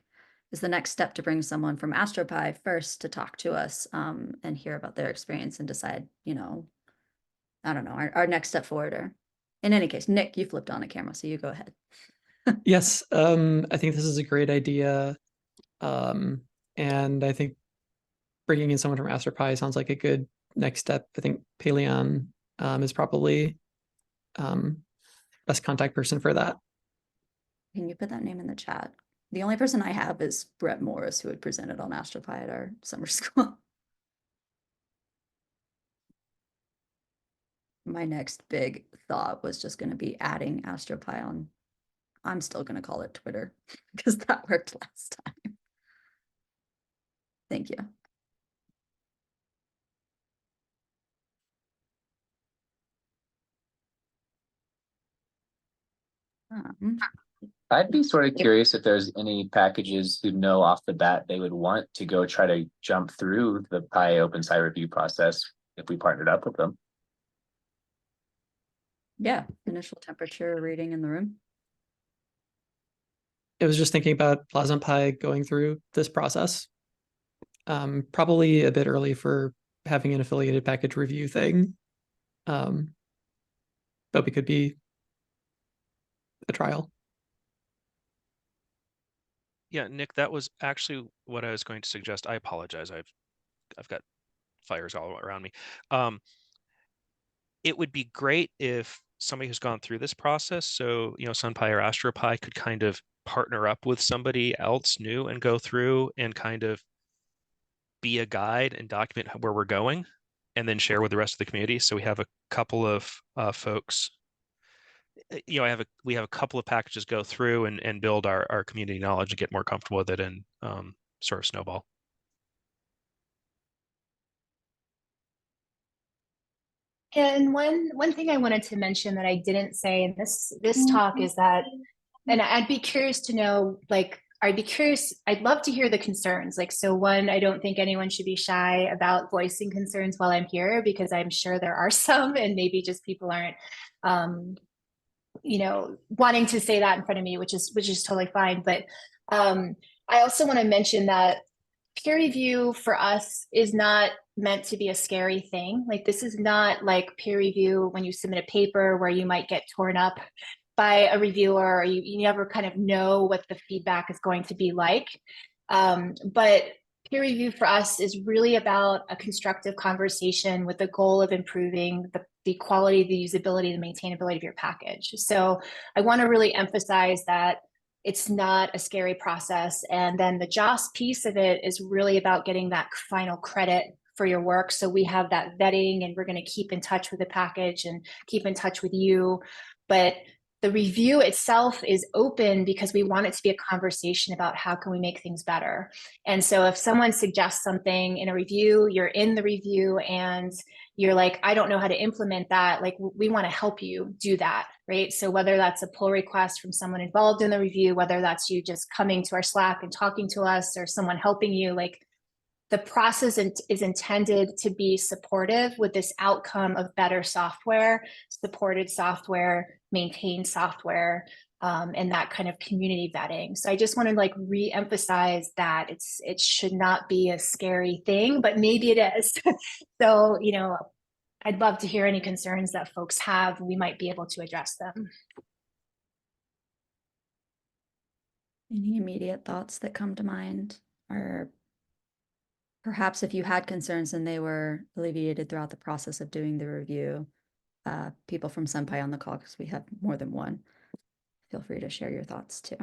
is the next step to bring someone from AstroPy first to talk to us and hear about their experience and decide, I don't know, our next step forward? Or in any case, Nick, you flipped on a camera, so you go ahead. Yes, I think this is a great idea. And I think bringing in someone from AstroPy sounds like a good next step. I think Paleon is probably best contact person for that. Can you put that name in the chat? The only person I have is Brett Morris, who had presented on AstroPy at our summer school. My next big thought was just going to be adding AstroPy on. I'm still going to call it Twitter because that worked last time. Thank you. I'd be sort of curious if there's any packages who know off the bat they would want to go try to jump through the PyOpenSci review process if we partnered up with them. Yeah, initial temperature reading in the room. it was just thinking about Plasma Pi going through this process. Probably a bit early for having an affiliated package review thing. But we could be a trial. Yeah, Nick, that was actually what I was going to suggest. I apologize. I've got fires all around me. It would be great if somebody who's gone through this process, so SunPy or AstroPi, could kind of partner up with somebody else new and go through and kind of be a guide and document where we're going, and then share with the rest of the community. So we have a couple of folks. We have a couple of packages go through and build our community knowledge and get more comfortable with it, and sort of snowball. And one thing I wanted to mention that I didn't say in this talk is that, and I'd be curious to know, like, I'd love to hear the concerns. Like, so one, I don't think anyone should be shy about voicing concerns while I'm here, because I'm sure there are some, and maybe just people aren't, wanting to say that in front of me, which is totally fine. But I also want to mention that peer review for us is not meant to be a scary thing. Like, this is not like peer review when you submit a paper where you might get torn up by a reviewer, or you never kind of know what the feedback is going to be like. But peer review for us is really about a constructive conversation with the goal of improving the quality, the usability, the maintainability of your package. So I want to really emphasize that it's not a scary process. And then the JOS piece of it is really about getting that final credit for your work. So we have that vetting, and we're going to keep in touch with the package and keep in touch with you. But the review itself is open because we want it to be a conversation about how can we make things better. And so if someone suggests something in a review, you're in the review and you're like, I don't know how to implement that, like, we want to help you do that, right? So whether that's a pull request from someone involved in the review, whether that's you just coming to our Slack and talking to us, or someone helping you, like, the process is intended to be supportive with this outcome of better software, supported software, maintained software, and that kind of community vetting. So I just want to, like, re-emphasize that it should not be a scary thing, but maybe it is. So, I'd love to hear any concerns that folks have. We might be able to address them. Any immediate thoughts that come to mind? Or perhaps if you had concerns and they were alleviated throughout the process of doing the review, people from Senpai on the call, because we have more than one, feel free to share your thoughts too.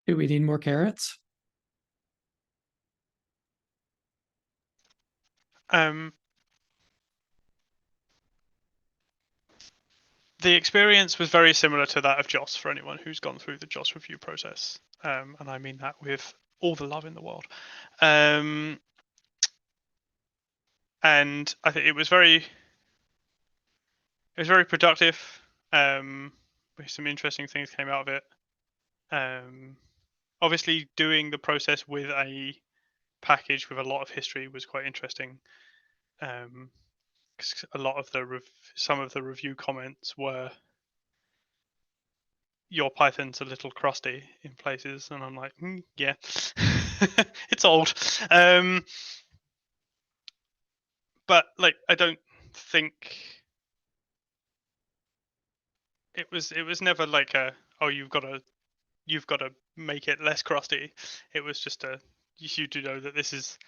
Do we need more carrots? The experience was very similar to that of JOS for anyone who's gone through the JOS review process. And I mean that with all the love in the world. And I think it was very productive. Some interesting things came out of it. Obviously, doing the process with a package with a lot of history was quite interesting. Because a lot of some of the review comments were, your Python's a little crusty in places, and I'm like, yeah, it's old. But like, I don't think it was never like you've got to make it less crusty. It was just you do know that this is,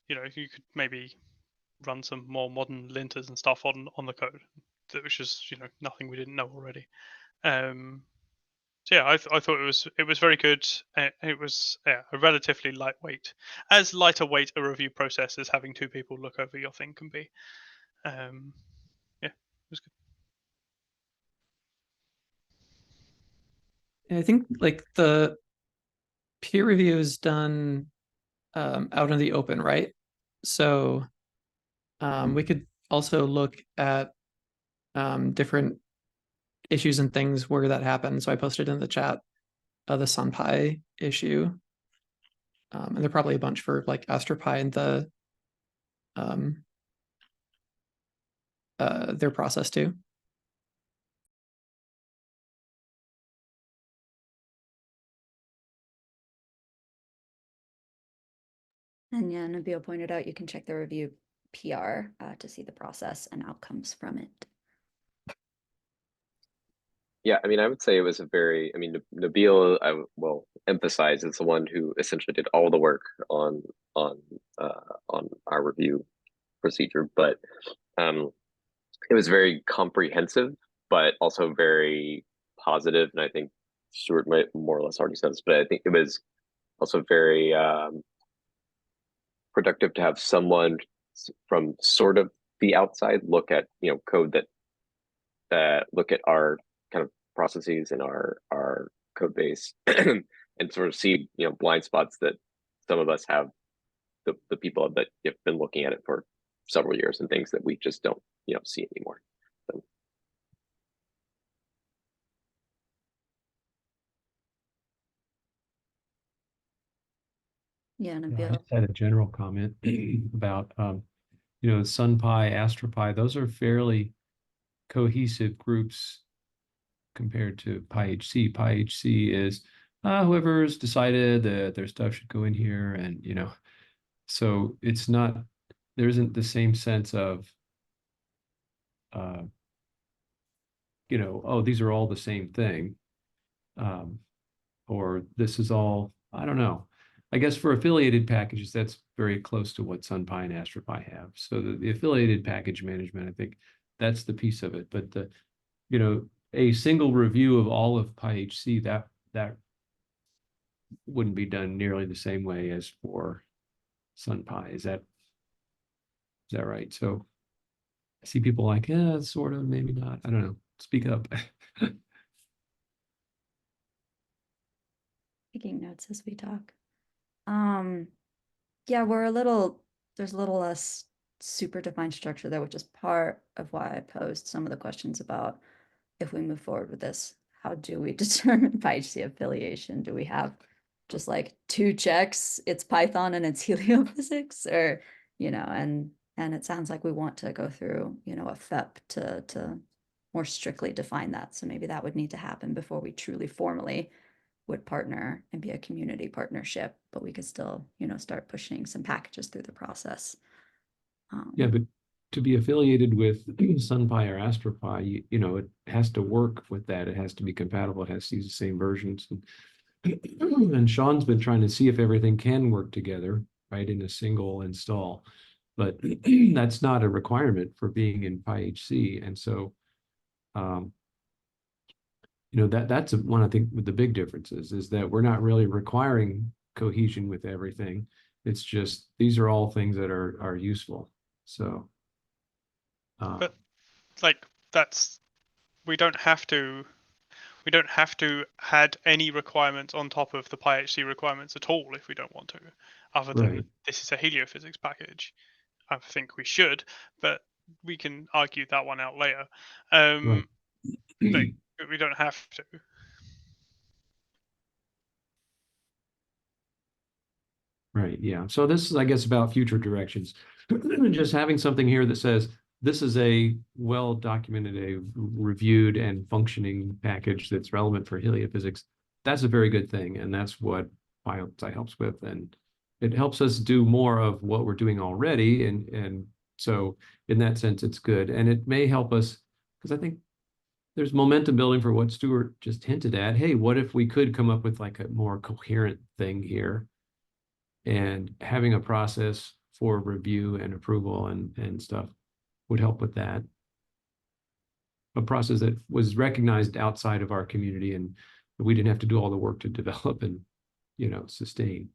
you could maybe run some more modern linters and stuff on the code, that was just nothing we didn't know already. So yeah, I thought it was very good. It was a relatively lightweight, as light a weight a review process as having two people look over your thing can be. Yeah, it was good. I think like the peer review is done out in the open, right? So we could also look at different issues and things where that happened. So I posted in the chat the SunPy issue. And there are probably a bunch for like AstroPy and their process too. And yeah, Nabil pointed out you can check the review PR to see the process and outcomes from it. Yeah, I mean, I would say it was a very, I mean, Nabil, I will emphasize, is the one who essentially did all the work on our review procedure, but it was very comprehensive, but also very positive. And I think Stuart might more or less already said this, but I think it was also very productive to have someone from sort of the outside look at, you know, code that look at our kind of processes and our code base and sort of see, you know, blind spots that some of us have, the people that have been looking at it for several years, and things that we just don't, you know, see anymore. So. Yeah, I Nabil. just had a general comment about, you know, SunPy, AstroPy, those are fairly cohesive groups compared to PyHC. PyHC is whoever's decided that their stuff should go in here, and you know, so it's not, there isn't the same sense of you know, oh, these are all the same thing, or this is all, I don't know. I guess for affiliated packages, that's very close to what SunPy and AstroPy have. So the affiliated package management, I think that's the piece of it. But the, you know, a single review of all of PyHC, that wouldn't be done nearly the same way as for SunPy. Is that right? So I see people like, yeah, sort of, maybe not. I don't know. Speak up. Taking notes as we talk. Yeah, there's a little less super defined structure there, which is part of why I posed some of the questions about if we move forward with this, how do we determine PyHC affiliation? Do we have just like 2 checks, it's Python and it's heliophysics, or, you know, and it sounds like we want to go through, you know, a FEP to more strictly define that. So maybe that would need to happen before we truly formally would partner and be a community partnership, but we could still, you know, start pushing some packages through the process. Yeah, but to be affiliated with SunPy or AstroPy, you know, it has to work with that. It has to be compatible. It has to use the same versions. And Sean's been trying to see if everything can work together, right, in a single install. But that's not a requirement for being in PyHC. And so, you know, that's one, I think, with the big differences is that we're not really requiring cohesion with everything. It's just, these are all things that are useful. So, but like we don't have to add any requirements on top of the PyHC requirements at all if we don't want to, other than right. this is a heliophysics package. I think we should, but we can argue that one out later. Right. Like, we don't have to. Right. Yeah. So this is, I guess, about future directions. Just having something here that says this is a well-documented, a reviewed and functioning package that's relevant for heliophysics. That's a very good thing. And that's what PyHC helps with. And it helps us do more of what we're doing already. And so in that sense, it's good. And it may help us, because I think there's momentum building for what Stuart just hinted at. Hey, what if we could come up with like a more coherent thing here? And having a process for review and approval and stuff would help with that. A process that was recognized outside of our community and we didn't have to do all the work to develop and, you know, sustain.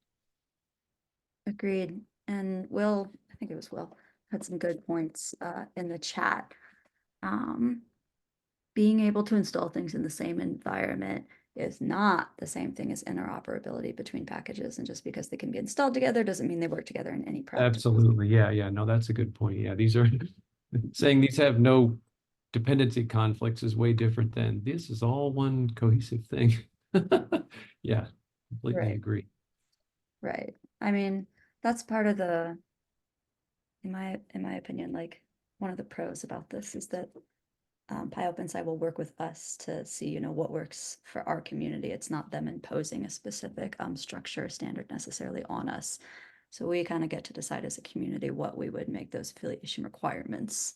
Agreed. And Will, I think it was Will, had some good points in the chat. Being able to install things in the same environment is not the same thing as interoperability between packages. And just because they can be installed together doesn't mean they work together in any practice. Absolutely. Yeah. Yeah. No, that's a good point. Yeah. These are saying these have no dependency conflicts is way different than this is all one cohesive thing. Yeah. Completely Right. agree. Right. I mean, that's part of the, in my opinion, like one of the pros about this is that PyOpenSci will work with us to see, you know, what works for our community. It's not them imposing a specific structure or standard necessarily on us. So we kind of get to decide as a community what we would make those affiliation requirements.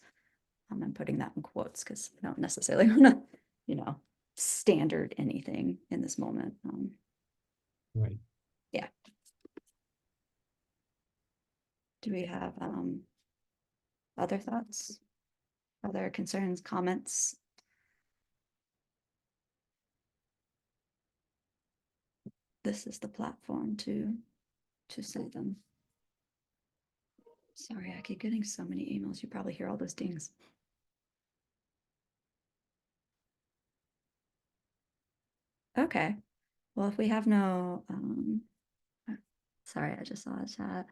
I'm putting that in quotes because I don't necessarily want to, you know, standard anything in this moment. Right. Yeah. Do we have other thoughts? Other concerns, comments? This is the platform to say them. Sorry, I keep getting so many emails. You probably hear all those dings. Okay. Well, if we have no, sorry, I just saw a chat.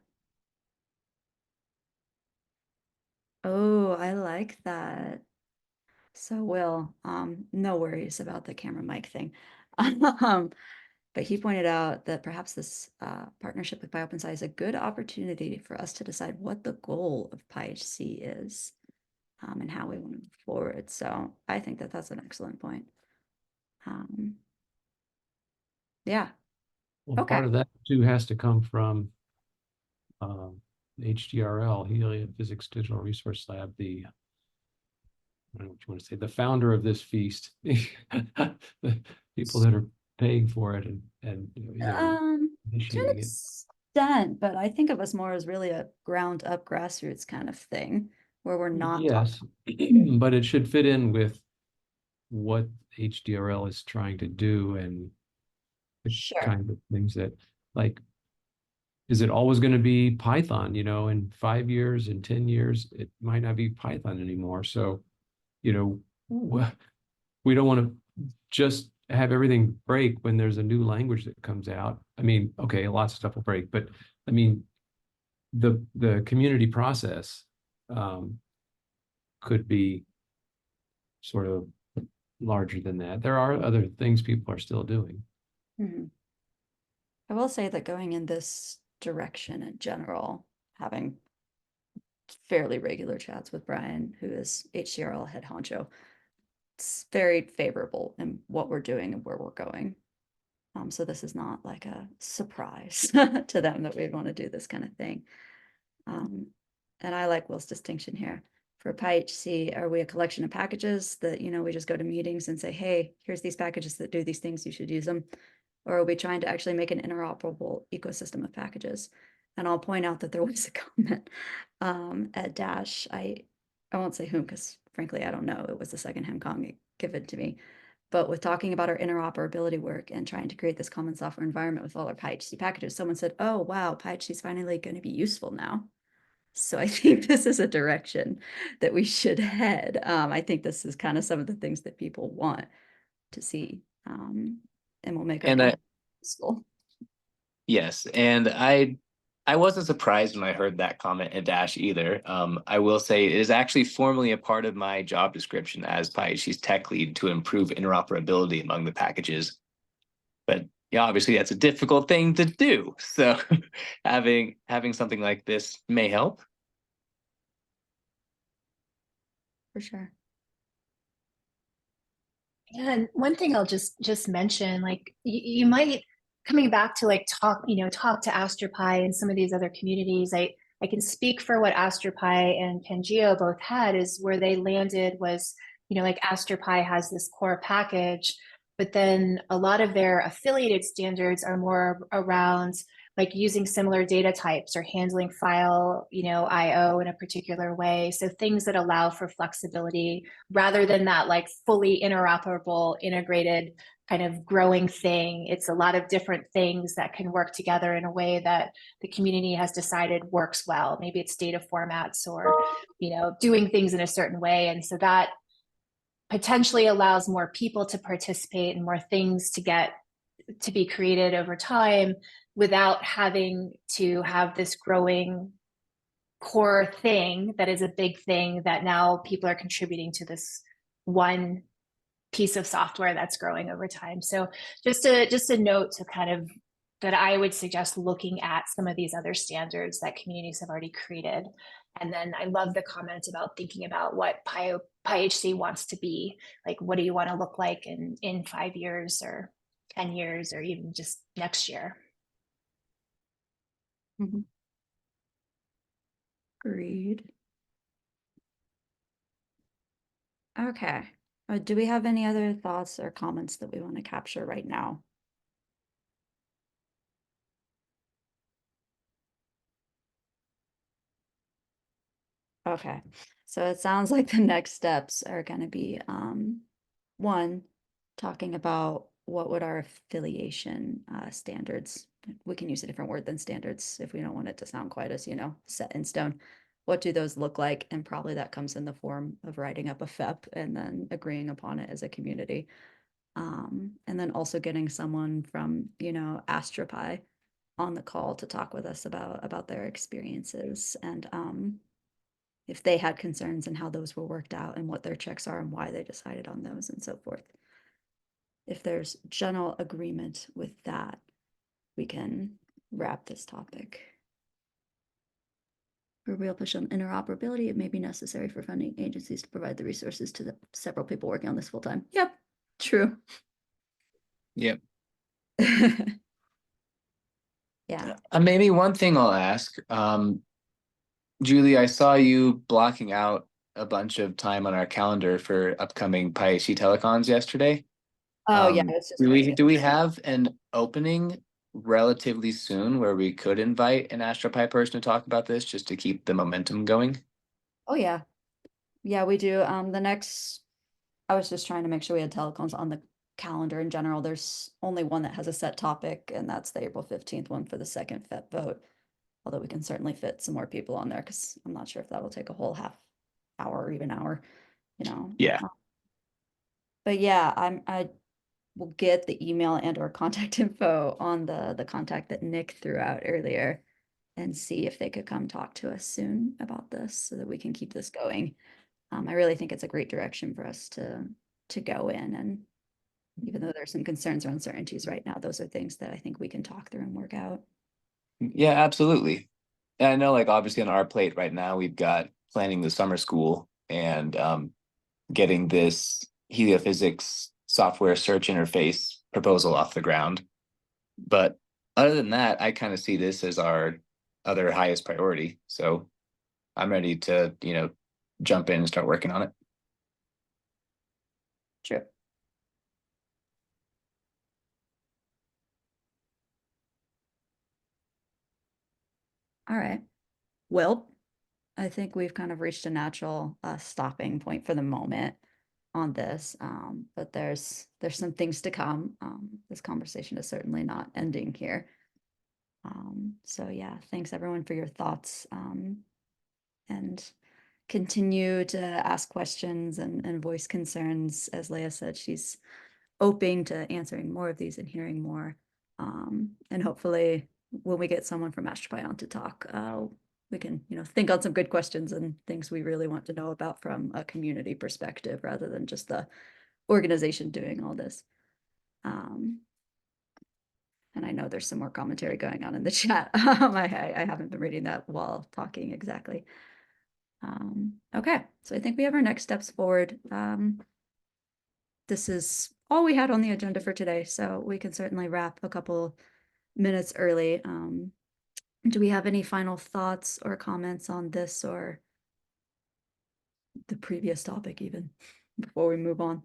Oh, I like that. So Will, no worries about the camera mic thing. But he pointed out that perhaps this partnership with PyOpenSci is a good opportunity for us to decide what the goal of PyHC is, and how we want to move forward. So I think that that's an excellent point. Yeah. Well, Okay. part of that too has to come from HDRL, Heliophysics Digital Resource Lab, the, I don't know what you want to say, the founder of this feast, the people that are paying for it and you know, To an initiating it. extent, but I think of us more as really a ground up grassroots kind of thing where we're not Yes, but it should fit in with what HDRL is trying to do and the Sure. kind of things that, like, is it always going to be Python? You know, in 5 years, in 10 years, it might not be Python anymore. So, you know, we don't want to just have everything break when there's a new language that comes out. I mean, okay, lots of stuff will break, but I mean, the community process could be sort of larger than that. There are other things people are still doing. Mhm. I will say that going in this direction in general, having fairly regular chats with Brian, who is HCRL head honcho, it's very favorable in what we're doing and where we're going. So this is not like a surprise to them that we'd want to do this kind of thing. And I like Will's distinction here. For PyHC, are we a collection of packages that, you know, we just go to meetings and say, hey, here's these packages that do these things, you should use them? Or are we trying to actually make an interoperable ecosystem of packages? And I'll point out that there was a comment at Dash. I won't say whom because frankly, I don't know. It was the second HemCon given to me. But with talking about our interoperability work and trying to create this common software environment with all our PyHC packages, someone said, oh, wow, PyHC is finally going to be useful now. So I think this is a direction that we should head. I think this is kind of some of the things that people want to see, and will make our useful. Yes, and I wasn't surprised when I heard that comment at Dash either. I will say it is actually formally a part of my job description as PyHC's tech lead to improve interoperability among the packages. But yeah, obviously that's a difficult thing to do. So having something like this may help. For sure. And one thing I'll just mention, like you might, coming back to like talk to AstroPy and some of these other communities, I can speak for what AstroPy and Pangeo both had, is where they landed was, you know, like AstroPy has this core package, but then a lot of their affiliated standards are more around like using similar data types or handling file, you know, IO in a particular way. So things that allow for flexibility rather than that like fully interoperable, integrated kind of growing thing. It's a lot of different things that can work together in a way that the community has decided works well. Maybe it's data formats or, you know, doing things in a certain way. And so that potentially allows more people to participate and more things to get to be created over time without having to have this growing core thing that is a big thing that now people are contributing to this one piece of software that's growing over time. So just a note to kind of but I would suggest looking at some of these other standards that communities have already created. And then I love the comment about thinking about what PyHC wants to be. Like, what do you want to look like in 5 years or 10 years or even just next year? Mhm. Agreed. Okay. Do we have any other thoughts or comments that we want to capture right now? Okay, so it sounds like the next steps are going to be one, talking about what would our affiliation standards, we can use a different word than standards if we don't want it to sound quite as, set in stone. What do those look like? And probably that comes in the form of writing up a FEP and then agreeing upon it as a community. And then also getting someone from, AstroPi on the call to talk with us about their experiences and if they had concerns and how those were worked out and what their checks are and why they decided on those and so forth. If there's general agreement with that, we can wrap this topic. For real push on interoperability, it may be necessary for funding agencies to provide the resources to the several people working on this full time. Yep, true. Yep. Yeah. Maybe one thing I'll ask, Julie, I saw you blocking out a bunch of time on our calendar for upcoming PyHC telecons yesterday. Oh yeah, it's just do we have an opening relatively soon where we could invite an AstroPi person to talk about this just to keep the momentum going? Oh yeah. Yeah, we do. I was just trying to make sure we had telecons on the calendar in general. There's only one that has a set topic, and that's the April 15th one for the second FEP vote. Although we can certainly fit some more people on there because I'm not sure if that will take a whole half hour or even hour, Yeah. But yeah, I will get the email and or contact info on the contact that Nick threw out earlier and see if they could come talk to us soon about this so that we can keep this going. I really think it's a great direction for us to go in, and even though there's some concerns or uncertainties right now, those are things that I think we can talk through and work out. Yeah, absolutely. And I know, like, obviously on our plate right now, we've got planning the summer school and getting this heliophysics software search interface proposal off the ground. But other than that, I kind of see this as our other highest priority. So I'm ready to, jump in and start working on it. True. All right. Well, I think we've kind of reached a natural stopping point for the moment on this, but there's some things to come. This conversation is certainly not ending here. So yeah, thanks everyone for your thoughts, and continue to ask questions and voice concerns. As Leah said, she's open to answering more of these and hearing more. And hopefully when we get someone from AstroPi on to talk, we can, think on some good questions and things we really want to know about from a community perspective rather than just the organization doing all this. And I know there's some more commentary going on in the chat. I haven't been reading that while talking exactly. Okay, so I think we have our next steps forward. This is all we had on the agenda for today, so we can certainly wrap a couple minutes early. Do we have any final thoughts or comments on this or the previous topic even before we move on?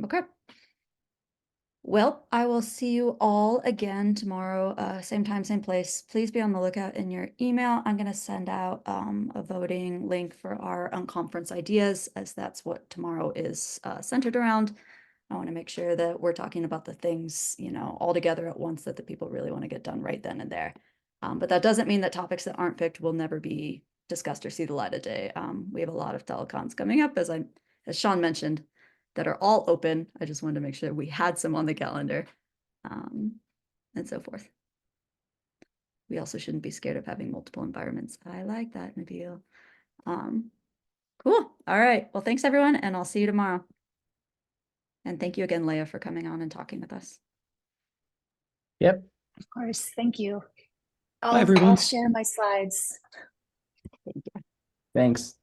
Okay. Well, I will see you all again tomorrow, same time, same place. Please be on the lookout in your email. I'm going to send out a voting link for our unconference ideas, as that's what tomorrow is centered around. I want to make sure that we're talking about the things, all together at once that the people really want to get done right then and there. But that doesn't mean that topics that aren't picked will never be discussed or see the light of day. We have a lot of telecons coming up, as Sean mentioned, that are all open. I just wanted to make sure we had some on the calendar, and so forth. We also shouldn't be scared of having multiple environments. I like that, Nabil. Cool. Cool. All right. Well, thanks everyone, and I'll see you tomorrow. And thank you again, Leah, for coming on and talking with us. Yep. Of course. Thank you. Bye, everyone. I'll share my slides. Thanks.